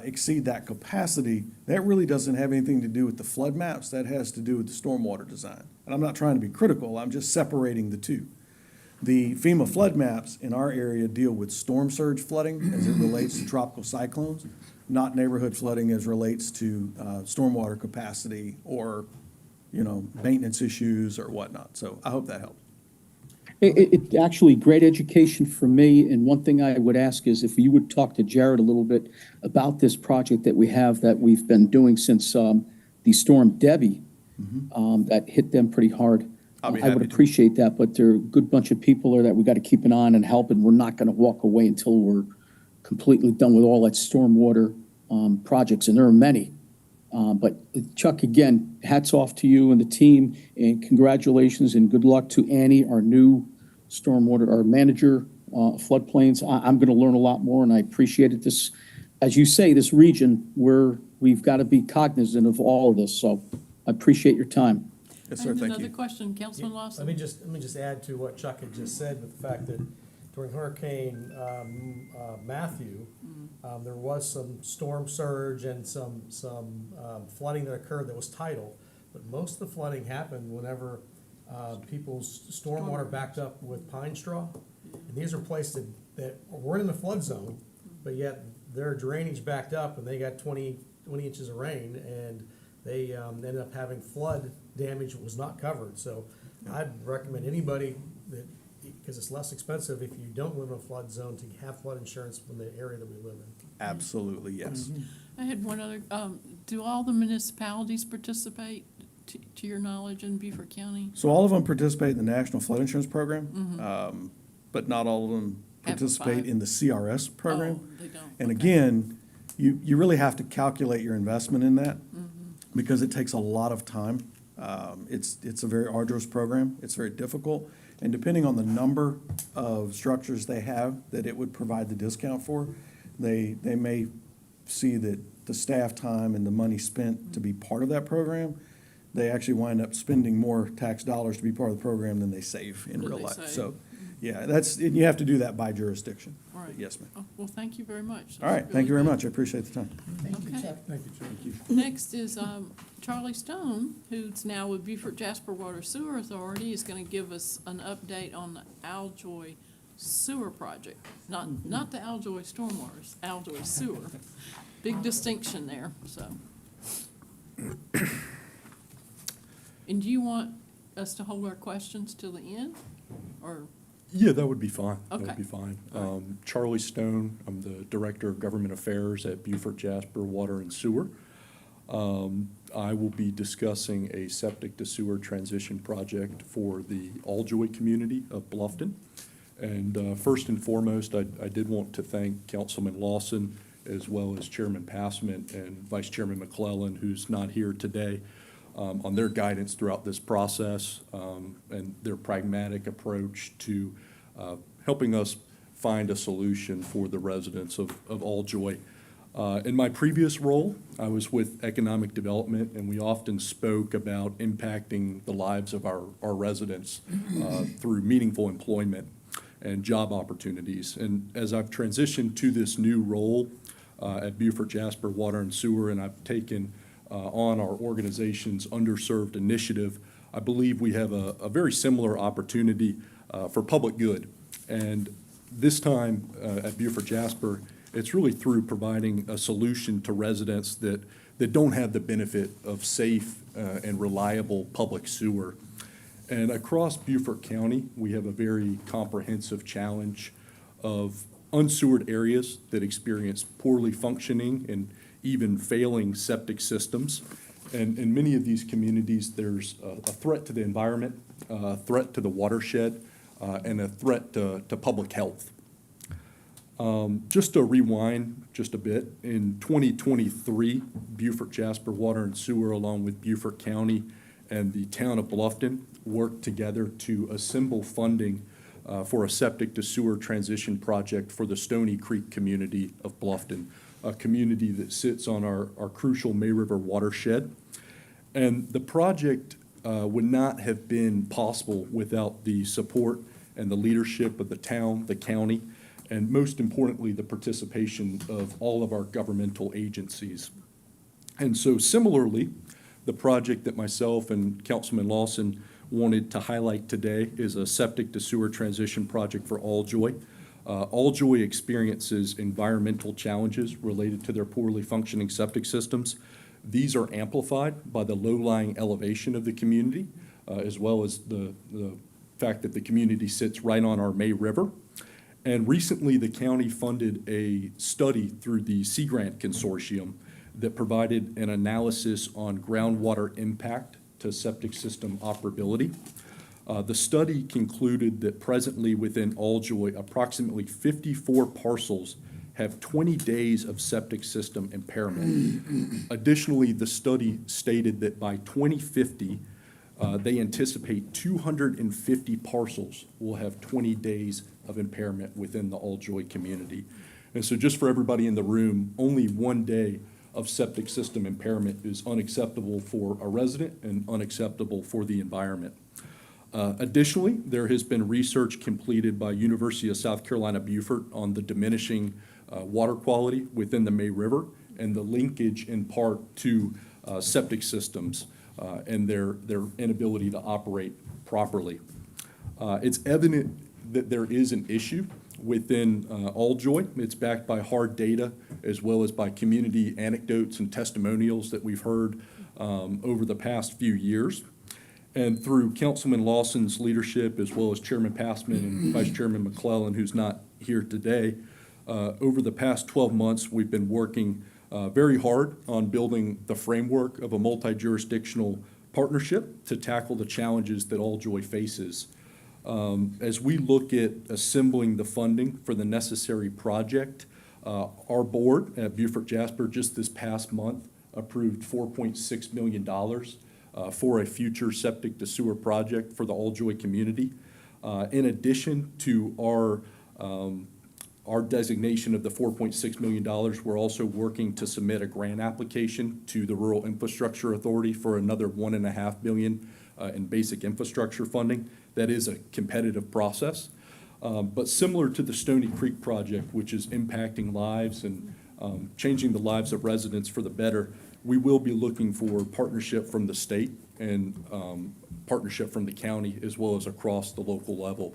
exceed that capacity, that really doesn't have anything to do with the flood maps, that has to do with the stormwater design. And I'm not trying to be critical, I'm just separating the two. The FEMA flood maps in our area deal with storm surge flooding as it relates to tropical cyclones, not neighborhood flooding as relates to stormwater capacity or, maintenance issues or whatnot. So I hope that helps. It actually, great education for me, and one thing I would ask is if you would talk to Jared a little bit about this project that we have that we've been doing since the storm Debbie that hit them pretty hard. I'll be I would happy to. appreciate that, but there are a good bunch of people there that we got to keep an eye on and help, and we're not going to walk away until we're completely done with all that stormwater projects, and there are many. But Chuck, again, hats off to you and the team, and congratulations and good luck to Annie, our new our manager, floodplains. I'm going to learn a lot more, and I appreciate it. This, as you say, this region where we've got to be cognizant of all of this. So I appreciate your time. Yes, I sir, have thank another you. question, Councilman Lawson. Let me just add to what Chuck had just said with the fact that during Hurricane Matthew, there was some storm surge and some flooding that occurred that was tidal. But most of the flooding happened whenever people's stormwater backed up with pine straw. And these are places that weren't in the flood zone, but yet their drainage backed up and they got 20 inches of rain, and they ended up having flood damage that was not covered. So I'd recommend anybody that, because it's less expensive if you don't live in a flood zone, to have flood insurance from the area that we live in. Absolutely, yes. I had one other, do all the municipalities participate, to your knowledge, in Beaufort County? So all of them participate in the National Flood Insurance Program, but not all of them participate Amplified. in the CRS program. Oh, they don't. And Okay. again, you really have to calculate your investment in that because it takes a lot of time. It's a very arduous program. It's very difficult. And depending on the number of structures they have that it would provide the discount for, they may see that the staff time and the money spent to be part of that program, they actually wind up spending more tax dollars to be part of the program than they save in Than real they life. save. So, yeah, and you have to do that by jurisdiction. All right. Yes, ma'am. Oh, well, thank you very much. All right, thank you very much. I appreciate the time. Okay. Thank you, Chuck. Next is Charlie Stone, who's now with Beaufort Jasper Water Sewer Authority, is going to give us an update on the Aljoy Sewer Project. Not the Aljoy Stormwaters, Aljoy Sewer. Big distinction there, so. And do you want us to hold our questions till the end, or? Yeah, that would be fine. That Okay. would be fine. All right. Charlie Stone, I'm the Director of Government Affairs at Beaufort Jasper Water and Sewer. I will be discussing a septic to sewer transition project for the Aljoy community of Bluffton. And first and foremost, I did want to thank Councilman Lawson, as well as Chairman Passman and Vice Chairman McClellan, who's not here today, on their guidance throughout this process, and their pragmatic approach to helping us find a solution for the residents of Aljoy. In my previous role, I was with Economic Development, and we often spoke about impacting the lives of our residents through meaningful employment and job opportunities. And as I've transitioned to this new role at Beaufort Jasper Water and Sewer, and I've taken on our organization's underserved initiative, I believe we have a very similar opportunity for public good. And this time at Beaufort Jasper, it's really through providing a solution to residents that don't have the benefit of safe and reliable public sewer. And across Beaufort County, we have a very comprehensive challenge of unsewered areas that experience poorly functioning and even failing septic systems. And in many of these communities, there's a threat to the environment, a threat to the watershed, and a threat to public health. Just to rewind just a bit, in 2023, Beaufort Jasper Water and Sewer, along with Beaufort County and the town of Bluffton, worked together to assemble funding for a septic to sewer transition project for the Stony Creek community of Bluffton, a community that sits on our crucial May River watershed. And the project would not have been possible without the support and the leadership of the town, the county, and most importantly, the participation of all of our governmental agencies. And so similarly, the project that myself and Councilman Lawson wanted to highlight today is a septic to sewer transition project for Alljoy. Alljoy experiences environmental challenges related to their poorly functioning septic systems. These are amplified by the low-lying elevation of the community, as well as the fact that the community sits right on our May River. And recently, the county funded a study through the Sea Grant Consortium that provided an analysis on groundwater impact to septic system operability. The study concluded that presently within Alljoy, approximately 54 parcels have 20 days of septic system impairment. Additionally, the study stated that by 2050, they anticipate 250 parcels will have 20 days of impairment within the Alljoy community. And so just for everybody in the room, only 1 day of septic system impairment is unacceptable for a resident and unacceptable for the environment. Additionally, there has been research completed by University of South Carolina Beaufort on the diminishing water quality within the May River and the linkage in part to septic systems and their inability to operate properly. It's evident that there is an issue within Alljoy. It's backed by hard data as well as by community anecdotes and testimonials that we've heard over the past few years. And through Councilman Lawson's leadership, as well as Chairman Passman and Vice Chairman McClellan, who's not here today, over the past 12 months, we've been working very hard on building the framework of a multi-jurisdictional partnership to tackle the challenges that Alljoy faces. As we look at assembling the funding for the necessary project, our board at Beaufort Jasper just this past month approved $4.6 million for a future septic to sewer project for the Alljoy community. In addition to our designation of the $4.6 million, we're also working to submit a grant application to the Rural Infrastructure Authority for another $1.5 million in basic infrastructure funding. That is a competitive process. But similar to the Stony Creek project, which is impacting lives and changing the lives of residents for the better, we will be looking for partnership from the state and partnership from the county as well as across the local level.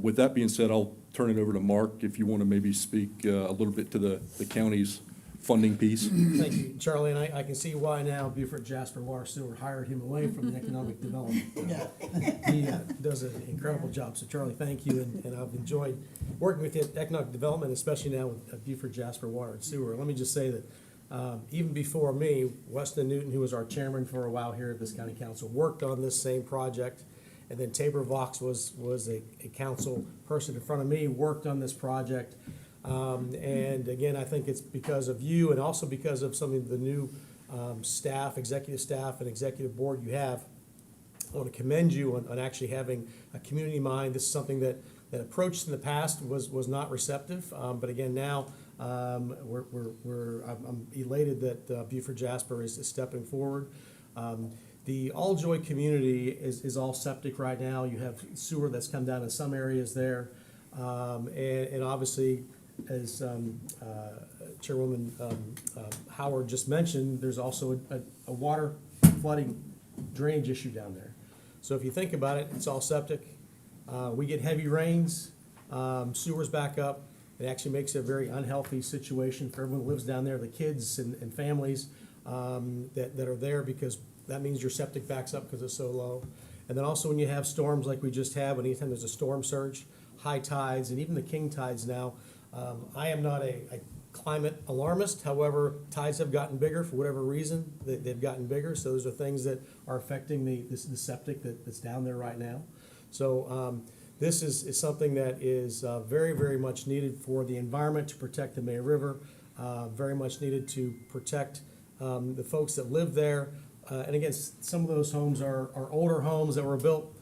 With that being said, I'll turn it over to Mark if you want to maybe speak a little bit to the county's funding piece. Thank you, Charlie, and I can see why now Beaufort Jasper Water Sewer hired him away from the economic development. He does an incredible job, so Charlie, thank you, and I've enjoyed working with you at economic development, especially now with Beaufort Jasper Water and Sewer. Let me just say that even before me, Weston Newton, who was our chairman for a while here at this county council, worked on this same project. And then Tabor Vox was a council person in front of me, worked on this project. And again, I think it's because of you and also because of some of the new staff, executive staff and executive board you have. I want to commend you on actually having a community mind. This is something that approached in the past was not receptive. But again, now I'm elated that Beaufort Jasper is stepping forward. The Alljoy community is all septic right now. You have sewer that's come down in some areas there. And obviously, as Chairwoman Howard just mentioned, there's also a water flooding drainage issue down there. So if you think about it, it's all septic. We get heavy rains, sewers back up. It actually makes it a very unhealthy situation for everyone who lives down there, the kids and families that are there, because that means your septic backs up because it's so low. And then also when you have storms like we just had, when anytime there's a storm surge, high tides, and even the king tides now, I am not a climate alarmist. However, tides have gotten bigger for whatever reason. They've gotten bigger, so those are things that are affecting the septic that's down there right now. So this is something that is very, very much needed for the environment, to protect the May River, very much needed to protect the folks that live there. And again, some of those homes are older homes that were built,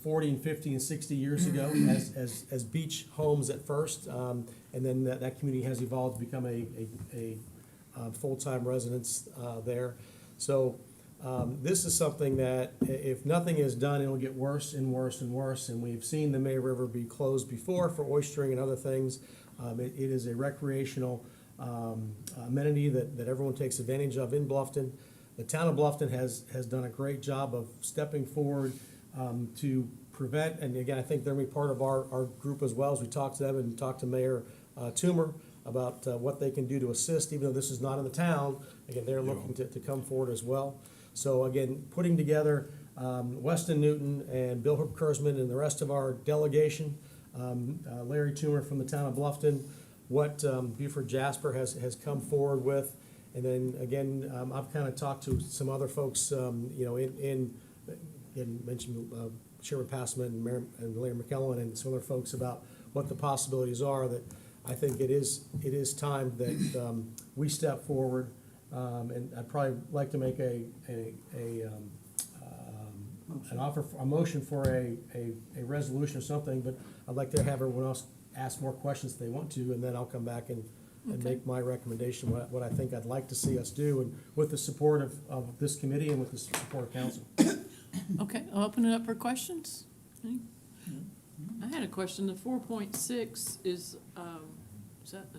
40 and 50 and 60 years ago as beach homes at first. And then that community has evolved to become a full-time residence there. So this is something that if nothing is done, it'll get worse and worse and worse. And we've seen the May River be closed before for oystering and other things. It is a recreational amenity that everyone takes advantage of in Bluffton. The town of Bluffton has done a great job of stepping forward to prevent, and again, I think they're gonna be part of our group as well, as we talk to them and talk to Mayor Toomer about what they can do to assist, even though this is not in the town. Again, they're looking to come forward as well. So again, putting together Weston Newton and Beaufort Kurzman and the rest of our delegation, Larry Toomer from the town of Bluffton, what Beaufort Jasper has come forward with. And then again, I've kind of talked to some other folks, mentioned Chairman Passman and Larry McKellen and some other folks about what the possibilities are. That I think it is time that we step forward, and I'd probably like to make an offer, a motion for a resolution or something. But I'd like to have everyone else ask more questions if they want to, and then I'll come back and make my recommendation, what I think I'd like to see us do, and with the support of this committee and with the support of council. Okay, I'll open it up for questions. Any? I had a question. The 4.6 is that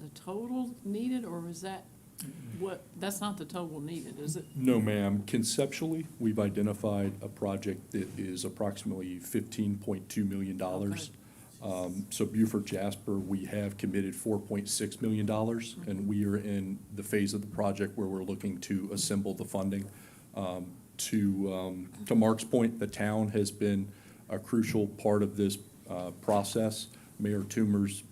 the total needed, or is that that's not the total needed, is it? No, ma'am. Conceptually, we've identified a project that is approximately $15.2 million. So Beaufort Jasper, we have committed $4.6 million, and we are in the phase of the project where we're looking to assemble the funding. To Mark's point, the town has been a crucial part of this process. Mayor Toomer's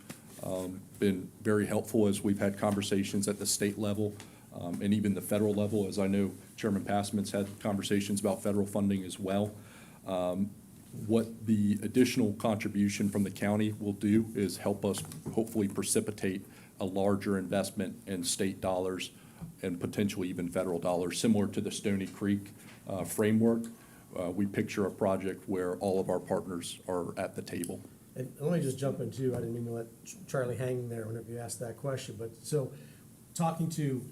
been very helpful as we've had conversations at the state level and even the federal level, as I know Chairman Passman's had conversations about federal funding as well. What the additional contribution from the county will do is help us hopefully precipitate a larger investment in state dollars and potentially even federal dollars, similar to the Stony Creek framework. We picture a project where all of our partners are at the table. And let me just jump in too. I didn't mean to let Charlie hang there whenever you asked that question, but so talking to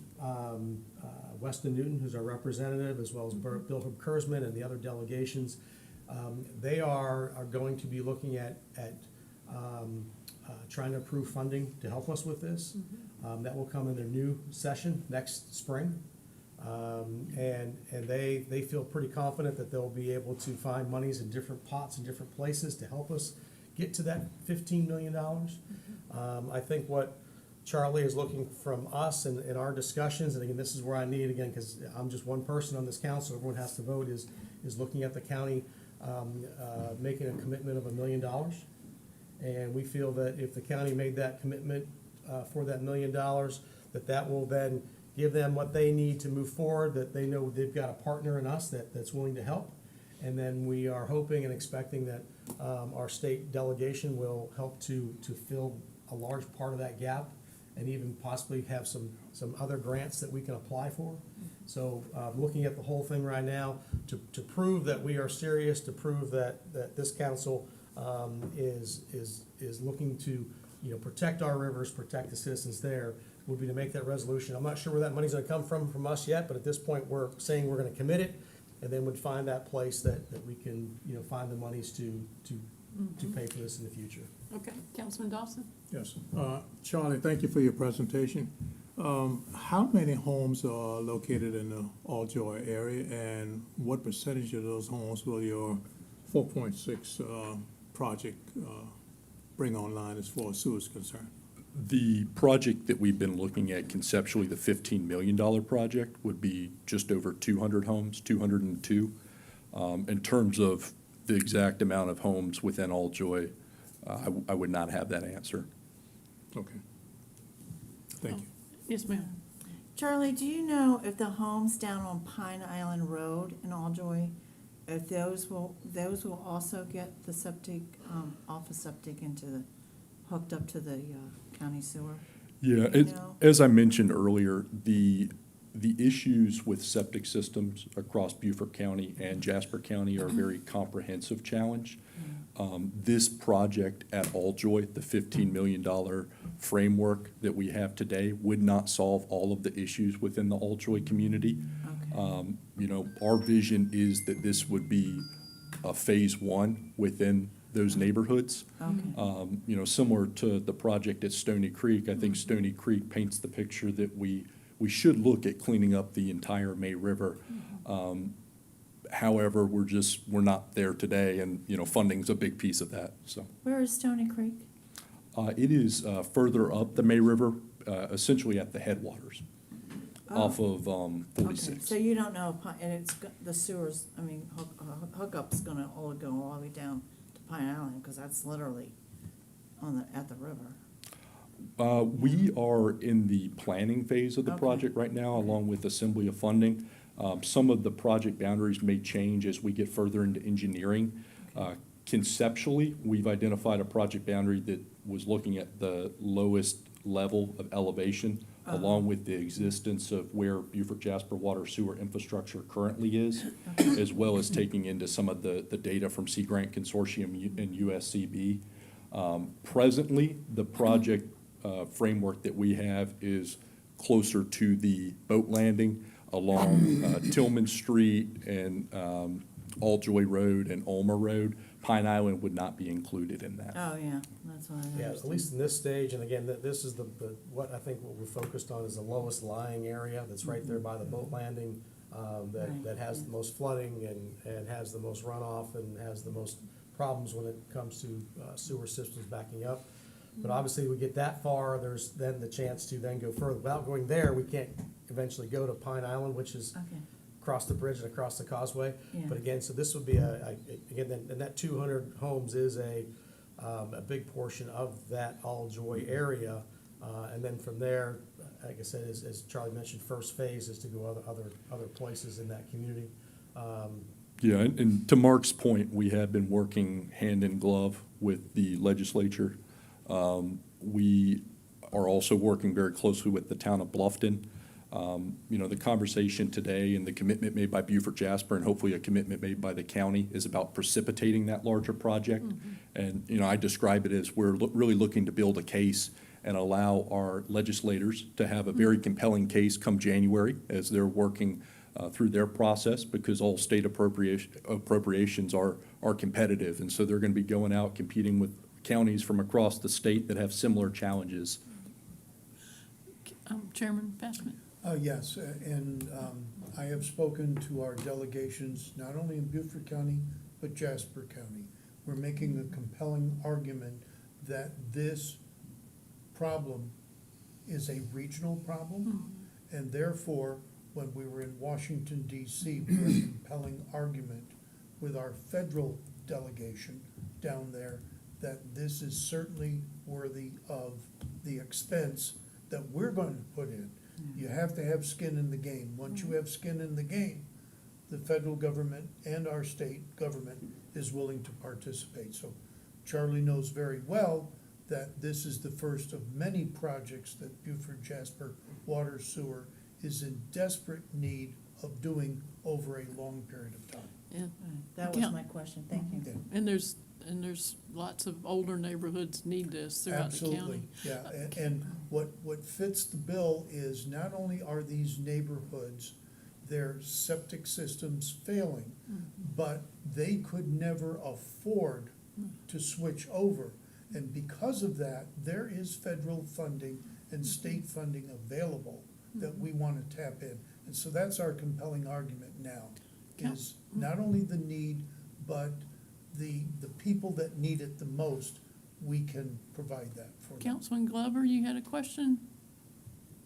Weston Newton, who's our representative, as well as Beaufort Kurzman and the other delegations, they are going to be looking at trying to approve funding to help us with this. That will come in their new session next spring. And they feel pretty confident that they'll be able to find monies in different pots and different places to help us get to that $15 million. I think what Charlie is looking from us in our discussions, and again, this is where I need, again, because I'm just one person on this council, everyone has to vote, is looking at the county making a commitment of $1 million. And we feel that if the county made that commitment for that $1 million, that will then give them what they need to move forward, that they know they've got a partner in us that's willing to help. And then we are hoping and expecting that our state delegation will help to fill a large part of that gap, and even possibly have some other grants that we can apply for. So looking at the whole thing right now, to prove that we are serious, to prove that this council is looking to protect our rivers, protect the citizens there, would be to make that resolution. I'm not sure where that money's gonna come from us yet, but at this point, we're saying we're gonna commit it, and then would find that place that we can find the monies to pay for this in the future. Okay, Councilman Dawson? Yes. Charlie, thank you for your presentation. How many homes are located in the All-Joy area, and what percentage of those homes will your 4.6 project bring online as far as sewer is concerned? The project that we've been looking at conceptually, the $15 million project, would be just over 200 homes, 202. In terms of the exact amount of homes within All-Joy, I would not have that answer. Okay. Thank you. Yes, ma'am. Charlie, do you know if the homes down on Pine Island Road in Alljoy, if those will also get the septic, off of septic hooked up to the, county sewer? Yeah, Do you know? as I mentioned earlier, the issues with septic systems across Beaufort County and Jasper County are a very comprehensive challenge. This project at Alljoy, the $15 million framework that we have today, would not solve all of the issues within the Alljoy community. Okay. You know, our vision is that this would be a phase one within those neighborhoods. Okay. You know, similar to the project at Stony Creek, I think Stony Creek paints the picture that we should look at cleaning up the entire May River. However, we're not there today, and, you know, funding's a big piece of that, so. Where is Stony Creek? It is further up the May River, essentially at the headwaters, off of Okay, 46. so you don't know, and the sewers, I mean, hookup's gonna all go all the way down to Pine Island, because that's literally at the river. We are in the planning phase of the Okay. project right now, along with assembly of funding. Some of the project boundaries may change as we get further into engineering. Conceptually, we've identified a project boundary that was looking at the lowest level of elevation, along with the existence of where Beaufort Jasper water sewer infrastructure currently is, as well as taking into some of the data from Sea Grant Consortium and USCB. Presently, the project framework that we have is closer to the boat landing along Tillman Street and Alljoy Road and Ulmer Road. Pine Island would not be included in that. Oh, yeah, that's what I Yeah, understand. at least in this stage, and again, this is what I think what we're focused on is the lowest lying area that's right there by the boat landing, Right, that has the most flooding and has the most runoff and has the most problems when it comes to sewer systems backing up. But obviously, we get that far, there's then the chance to then go further. Without going there, we can't eventually go to Pine Island, which is Okay, across the bridge and across the causeway. yeah. But again, so this would be again, and that 200 homes is a big portion of that Alljoy area. And then from there, like I said, as Charlie mentioned, first phase is to go other places in that community. Yeah, and to Mark's point, we have been working hand in glove with the legislature. We are also working very closely with the town of Bluffton. You know, the conversation today and the commitment made by Beaufort Jasper, and hopefully a commitment made by the county, is about precipitating that larger project. And, you know, I describe it as we're really looking to build a case and allow our legislators to have a very compelling case come January as they're working through their process, because all state appropriations are competitive. And so they're going to be going out competing with counties from across the state that have similar challenges. Chairman Passman. Yes, and I have spoken to our delegations, not only in Beaufort County, but Jasper County. We're making a compelling argument that this problem is a regional problem, and therefore, when we were in Washington DC, we had a compelling argument with our federal delegation down there that this is certainly worthy of the expense that we're going to put in. You have to have skin in the game. Once you have skin in the game, the federal government and our state government is willing to participate. So Charlie knows very well that this is the first of many projects that Beaufort Jasper Water Sewer is in desperate need of doing over a long period of time. Yeah, Right, that was my question, thank you. Yeah. and there's lots of older neighborhoods need this throughout the county. Absolutely, yeah, and what fits the bill is not only are these neighborhoods, their septic systems failing, but they could never afford to switch over. And because of that, there is federal funding and state funding available that we want to tap in. And so that's our compelling argument now, is not only the need, but the people that need it the most, we can provide that for them. Councilman Glover, you had a question?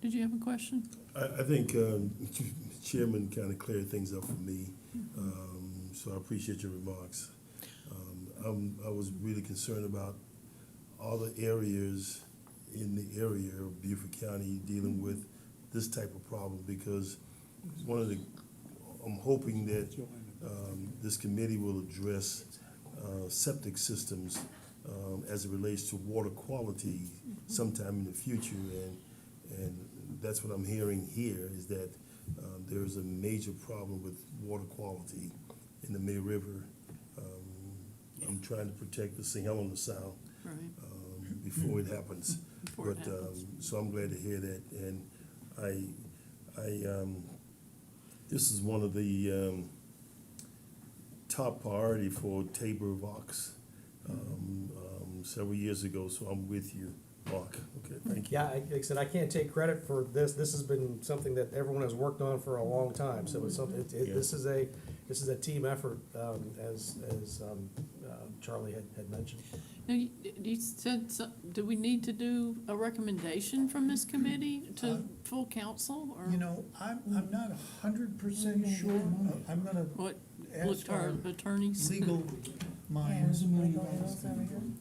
Did you have a question? I think Chairman kind of cleared things up for me, so I appreciate your remarks. I was really concerned about all the areas in the area of Beaufort County dealing with this type of problem, because I'm hoping that this committee will address septic systems as it relates to water quality sometime in the future, and that's what I'm hearing here, is that there's a major problem with water quality in the May River. I'm trying to protect the St. Helena Sound Right. before it happens. Before it happens. So I'm glad to hear that, and this is one of the top priority for Tabor Vox several years ago, so I'm with you, Mark. Okay, thank you. Yeah, like I said, I can't take credit for this. This has been something that everyone has worked on for a long time. So it's something, this is a team effort, as Charlie had mentioned. Now, you said, do we need to do a recommendation from this committee to full council, or You know, I'm not 100% sure. I'm gonna what? ask Look to our our attorneys? legal minds.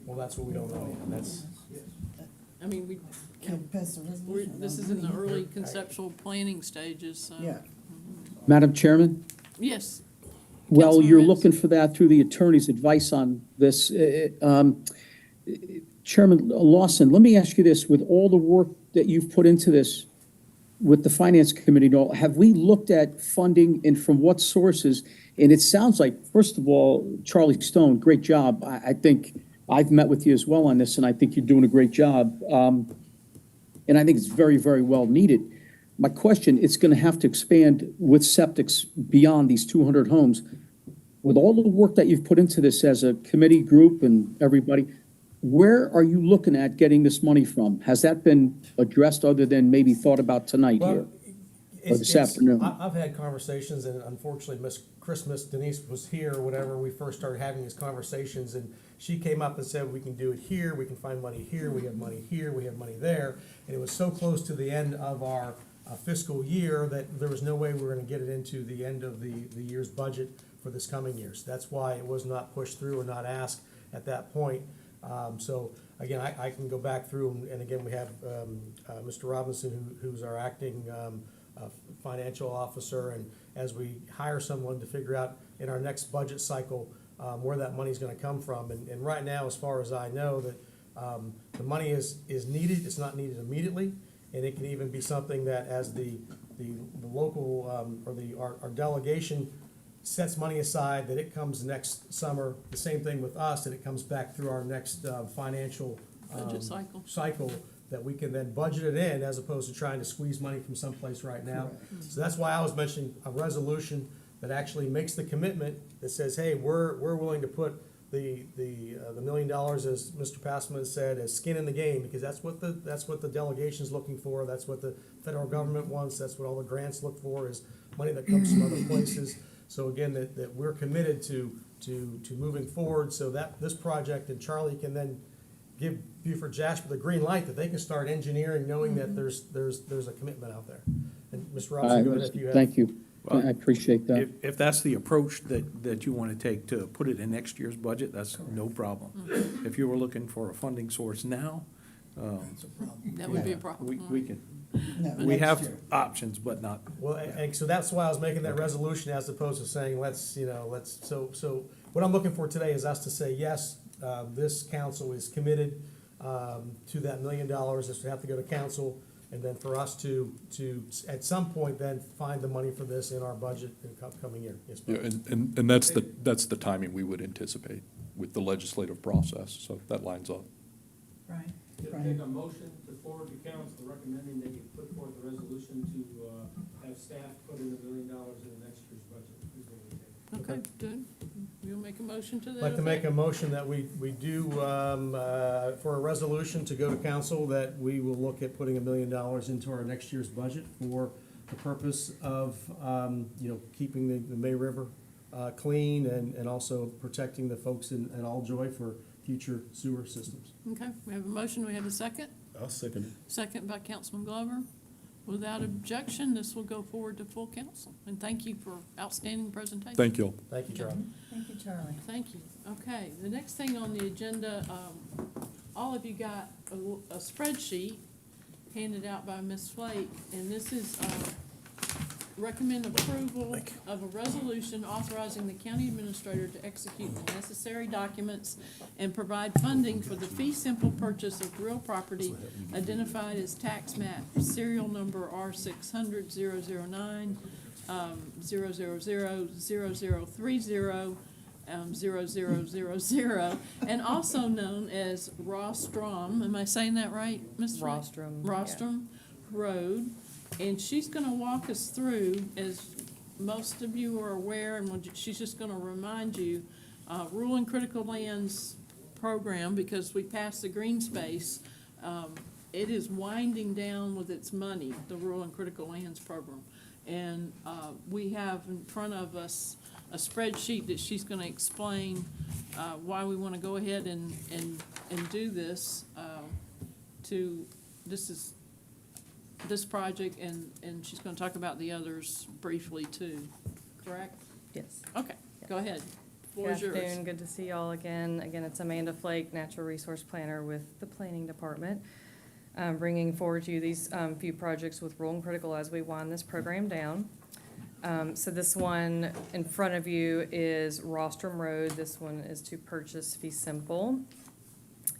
Well, that's what we don't know yet. That's, I mean, this is in the early conceptual planning stages, so. Yeah. Madam Chairman? Yes, Well, Councilman you're Renz. looking for that through the attorney's advice on this. Chairman Lawson, let me ask you this, with all the work that you've put into this with the Finance Committee, and all, have we looked at funding and from what sources? And it sounds like, first of all, Charlie Stone, great job. I think I've met with you as well on this, and I think you're doing a great job. And I think it's very, very well needed. My question, it's gonna have to expand with septics beyond these 200 homes. With all the work that you've put into this as a committee group and everybody, where are you looking at getting this money from? Has that been addressed other than maybe thought about tonight here? well, this afternoon. I've had conversations, and unfortunately, Miss Denise was here whenever we first started having these conversations, and she came up and said, we can do it here, we can find money here, we have money here, we have money there. And it was so close to the end of our fiscal year that there was no way we were gonna get it into the end of the year's budget for this coming year. So that's why it was not pushed through or not asked at that point. So again, I can go back through, and again, we have Mr. Robinson, who's our acting financial officer, and as we hire someone to figure out in our next budget cycle where that money's gonna come from. And right now, as far as I know, that the money is needed, it's not needed immediately, and it can even be something that as the local, or our delegation sets money aside, that it comes next summer. The same thing with us, that it comes back through our next financial Budget cycle. that we can then budget it in, as opposed to trying to squeeze money from someplace right now. So that's why I was mentioning a resolution that actually makes the commitment, that says, hey, we're willing to put the $1 million, as Mr. Passman said, as skin in the game, because that's what the delegation's looking for, that's what the federal government wants, that's what all the grants look for, is money that comes from other places. So again, that we're committed to moving forward, so that this project, and Charlie can then give Beaufort Jasper the green light that they can start engineering, knowing that there's a commitment out there. And Mr. Robinson, go ahead if you have. Thank you. I appreciate that. If that's the approach that you want to take to put it in next year's budget, that's no problem. If you were looking for a funding source now, That would be a problem. we can, we have options, but not. Well, and so that's why I was making that resolution, as opposed to saying, so what I'm looking for today is us to say, yes, this council is committed to that $1 million. This would have to go to council, and then for us to at some point then find the money for this in our budget in the upcoming year. Yes, Yeah, Bob? and that's the timing we would anticipate with the legislative process, so that lines up. Right. You'll take a motion to forward to council recommending that you put forth a resolution to have staff put in $1 million in the next year's budget. Is what we take. Okay, good. You'll make a motion to that I'd like to make effect? a motion that we do, for a resolution to go to council, that we will look at putting $1 million into our next year's budget for the purpose of, keeping the May River clean, and also protecting the folks in Alljoy for future sewer systems. Okay, we have a motion, we have a second. I'll second it. Second by Councilman Glover. Without objection, this will go forward to full council. And thank you for outstanding presentation. Thank you all. Thank you, Charlie. Thank you, Charlie. Thank you. Okay, the next thing on the agenda, all of you got a spreadsheet handed out by Ms. Flake, and this is, recommend approval of a resolution authorizing the county administrator to execute the necessary documents and provide funding for the fee simple purchase of real property identified as tax map serial number R600-009, 000-0030, 0000, and also known as Rostrom, am I saying that right, Ms. Flake? Rostrom, yeah. Rostrom Road. And she's gonna walk us through, as most of you are aware, and she's just gonna remind you, Rural and Critical Lands program, because we passed the green space, it is winding down with its money, the Rural and Critical Lands program. And, we have in front of us a spreadsheet that she's gonna explain, why we wanna go ahead and do this, this project, and she's gonna talk about the others briefly too, correct? Yes. Okay, go ahead. Floor Good is yours. afternoon, good to see y'all again. Again, it's Amanda Flake, Natural Resource Planner with the Planning Department. Bringing forward to you these few projects with Rural and Critical as we wind this program down. So this one in front of you is Rostrom Road. This one is to purchase fee simple.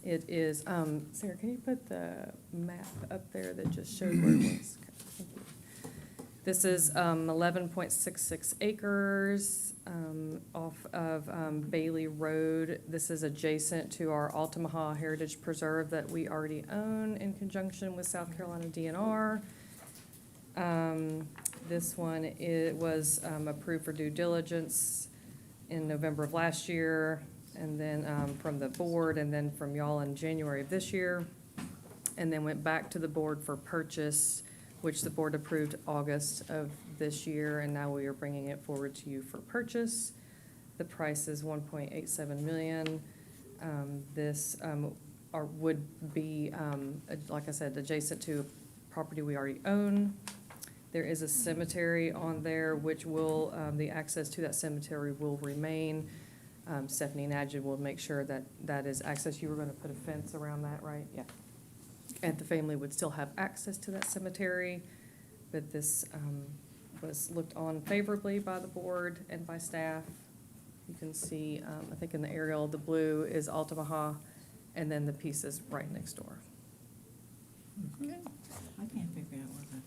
It is, Sarah, can you put the map up there that just showed where it was? Okay, thank you. This is 11.66 acres off of Bailey Road. This is adjacent to our Altamaha Heritage Preserve that we already own in conjunction with South Carolina DNR. This one, it was approved for due diligence in November of last year, and then from the board, and then from y'all in January of this year, and then went back to the board for purchase, which the board approved August of this year, and now we are bringing it forward to you for purchase. The price is 1.87 million. This would be, like I said, adjacent to property we already own. There is a cemetery on there, which will, the access to that cemetery will remain. Stephanie Nadja will make sure that that is access. You were gonna put a fence around that, right? Yeah. And the family would still have access to that cemetery, but this was looked on favorably by the board and by staff. You can see, I think in the aerial, the blue is Altamaha, and then the piece is right next door. Okay. I can't figure out what that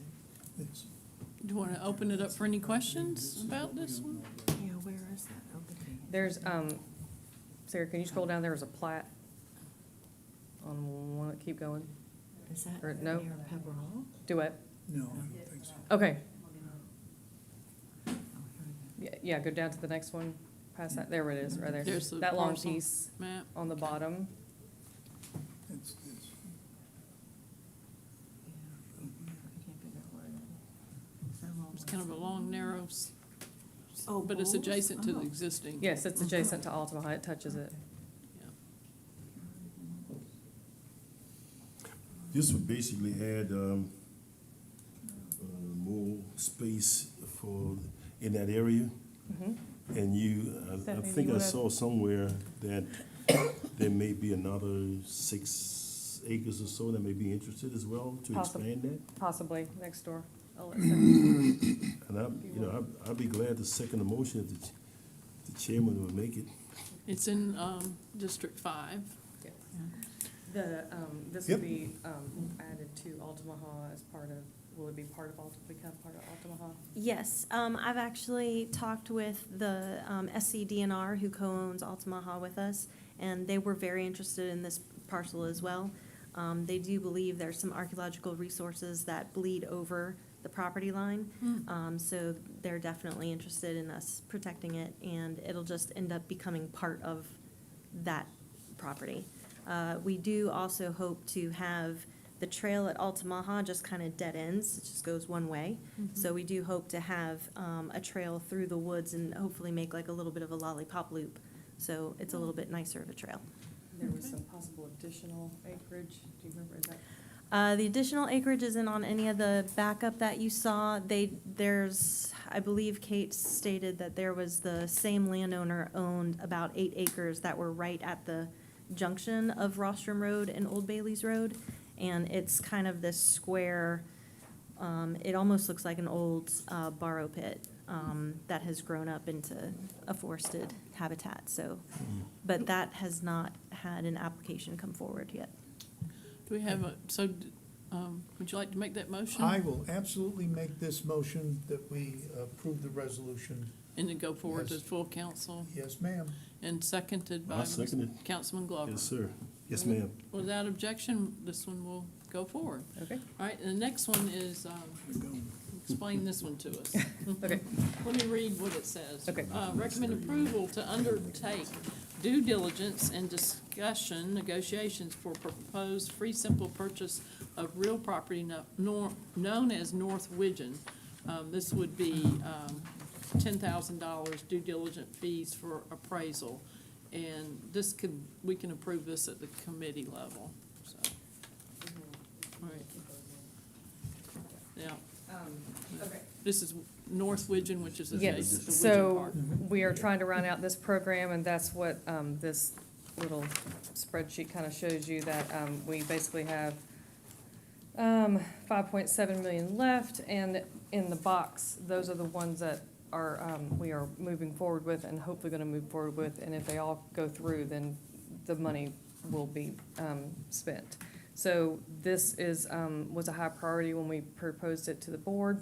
is. Do you wanna open it up for any questions about this one? Yeah, where is that? Okay. There's, Sarah, can you scroll down? There was a plat on one, keep going. Is that Or no? near Pepper Hall? Do it. No, I don't think so. Okay, Oh, here it yeah, go down to the next one, past that, there it is, right there. There's the That long parcel piece map. on the bottom. It's, is. Yeah, I can't figure out where it is. That long It's kind of a long, narrow, Oh, but it's Bowles? adjacent to the Oh. existing. Yes, it's adjacent to Altamaha, it touches it. This would basically add, more space for, in that area. Mhm. And you, I Stephanie, do think you I wanna- saw somewhere that there may be another 6 acres or so that may be interested as well to Possible. expand that. Possibly, next door. I'll let Stephanie- And I'd be glad to second the motion if the chairman would make it. It's in, District 5. yeah. The, this Yep. will be, added to Altamaha as part of, will it be part of become part of Altamaha? Yes, I've actually talked with the SCDNR who co-owns Altamaha with us, and they were very interested in this parcel as well. They do believe there's some archaeological resources that bleed over the property line, so they're definitely interested in us protecting it, and it'll just end up becoming part of that property. We do also hope to have the trail at Altamaha just kind of dead ends, it just goes one way. So we do hope to have a trail through the woods and hopefully make like a little bit of a lollipop loop. So it's a little bit nicer of a trail. There was some possible additional acreage, do you remember, is that? The additional acreage isn't on any of the backup that you saw. There's, I believe Kate stated that there was the same landowner owned about 8 acres that were right at the junction of Rostrum Road and Old Bailey's Road. And it's kind of this square, it almost looks like an old borrow pit that has grown up into a forested habitat, so. But that has not had an application come forward yet. Do we have would you like to make that motion? I will absolutely make this motion that we approve the resolution. And then go forward to Yes. full council, Yes, ma'am. and seconded by I second it. Councilman Glover. Yes, sir. Yes, ma'am. Without objection, this one will go forward. Okay. All right, and the next one is, explain this one to us. Okay. Let me read what it says. Okay. Recommend approval to undertake due diligence and discussion negotiations for proposed free simple purchase of real property known as North Widgeon. This would be $10,000 due diligent fees for appraisal. And we can approve this at the committee level, so. All right. Now, Okay. this is North Widgeon, which is Yes, adjacent to Widgeon so Park. we are trying to round out this program, and that's what this little spreadsheet kind of shows you, that we basically have 5.7 million left, and in the box, those are the ones that are, we are moving forward with and hopefully going to move forward with, and if they all go through, then the money will be spent. So this is, was a high priority when we proposed it to the board.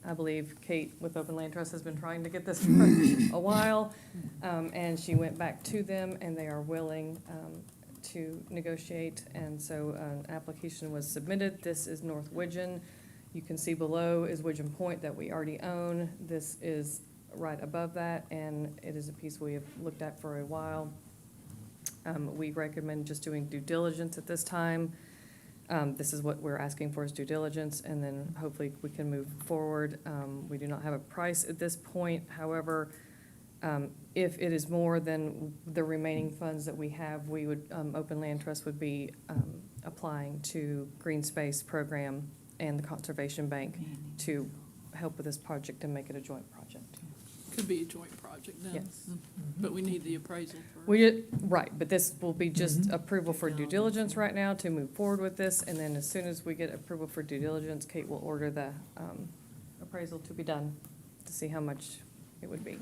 I believe Kate with Open Land Trust has been trying to get this for a while, and she went back to them, and they are willing to negotiate, and so an application was submitted. This is North Widgeon. You can see below is Widgeon Point that we already own. This is right above that, and it is a piece we have looked at for a while. We recommend just doing due diligence at this time. This is what we're asking for, is due diligence, and then hopefully we can move forward. We do not have a price at this point. However, if it is more than the remaining funds that we have, we would, Open Land Trust would be applying to Green Space Program and the Conservation Bank to help with this project and make it a joint project. Could be a joint project then. Yes. But we need the appraisal first. Right, but this will be just approval for due diligence right now to move forward with this, and then as soon as we get approval for due diligence, Kate will order the appraisal to be done to see how much it would be.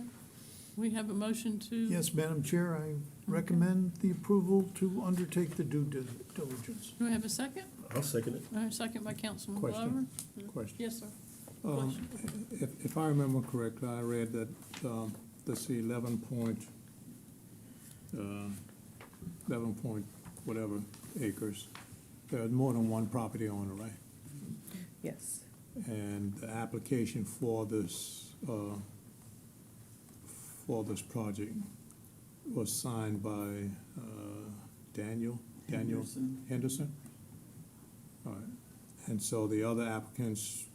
We have a motion to. Yes, Madam Chair, I recommend the approval to undertake the due diligence. Do we have a second? I'll second it. All right, second by Councilman Glover. Question. Yes, sir. If I remember correctly, I read that, let's see, 11 point whatever acres. There's more than one property owner, right? Yes. And the application for this project was signed by Daniel Henderson? All right. And so the other applicants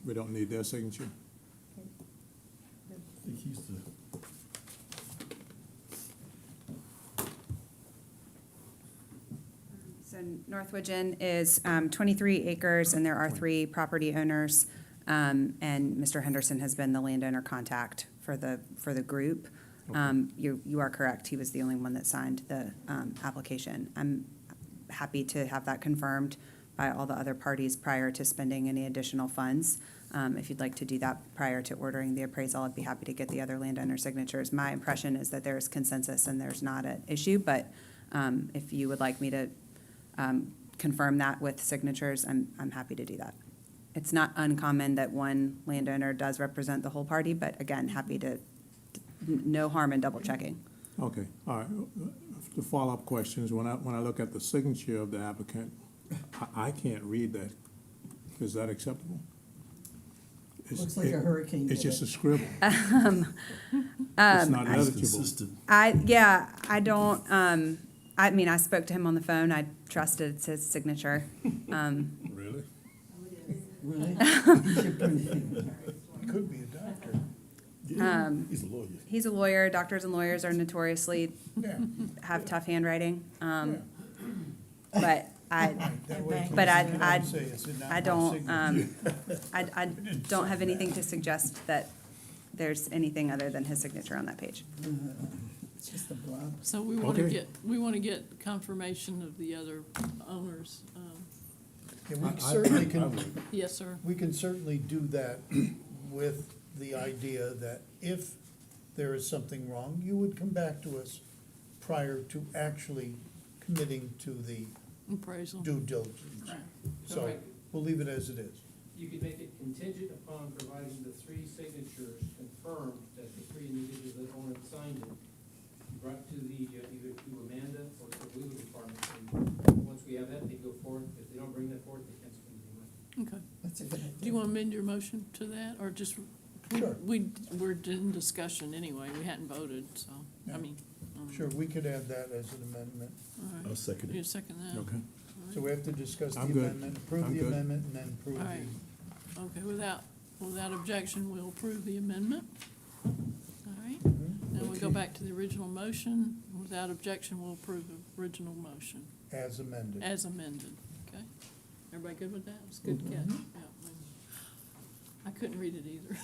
we don't need their signature? I think he's the. So North Widgeon is 23 acres, and there are 3 property owners. And Mr. Henderson has been the landowner contact for the group. Okay. You are correct. He was the only one that signed the application. I'm happy to have that confirmed by all the other parties prior to spending any additional funds. If you'd like to do that prior to ordering the appraisal, I'd be happy to get the other landowner signatures. My impression is that there's consensus and there's not an issue, but if you would like me to confirm that with signatures, I'm happy to do that. It's not uncommon that one landowner does represent the whole party, but again, happy to, no harm in double checking. Okay, all right. The follow-up question is, when I look at the signature of the applicant, I can't read that. Is that acceptable? Looks like a hurricane It's did just it. a scribble. It's not legible. I don't, I mean, I spoke to him on the phone. I trusted his signature. Really? Really? Could be a doctor. Yeah, he's a lawyer. He's a lawyer. Doctors and lawyers are notoriously Yeah. have tough handwriting. But I don't have anything to suggest that there's anything other than his signature on that page. It's just a blob. So we want to Okay. we want to get confirmation of the other owners. And we certainly can, Yes, sir. we can certainly do that with the idea that if there is something wrong, you would come back to us prior to actually committing to the Appraisal. due diligence. Right. So Right. we'll leave it as it is. You could make it contingent upon providing the three signatures confirmed that the three individuals that own it signed it, brought to the, either to Amanda or to the legal department. And once we have that, they go forward. If they don't bring that forward, they can't spend any money. Okay. That's a good idea. Do you want to amend your motion to that, or just? Sure. We're in discussion anyway. We hadn't voted, so, I Yeah. mean. Sure, we could add that as an amendment. All right. I'll second You it. second that? Okay. So we have to discuss the I'm good. amendment, approve I'm the good. amendment, and then approve All right. the. Okay, without objection, we'll approve the amendment. All right. Now we go Okay. back to the original motion. Without objection, we'll approve the original motion As amended. as amended. Okay? Everybody good with that? It's good catch. Mhm. Yeah. I couldn't read it either.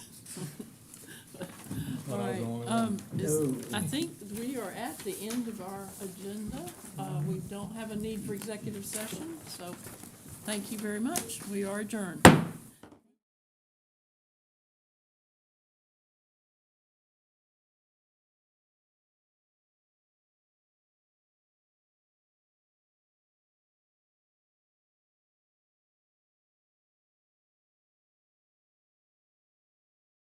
All right. No. I think we are at the end of our agenda. We don't have a need for executive session, so thank you very much. We are adjourned.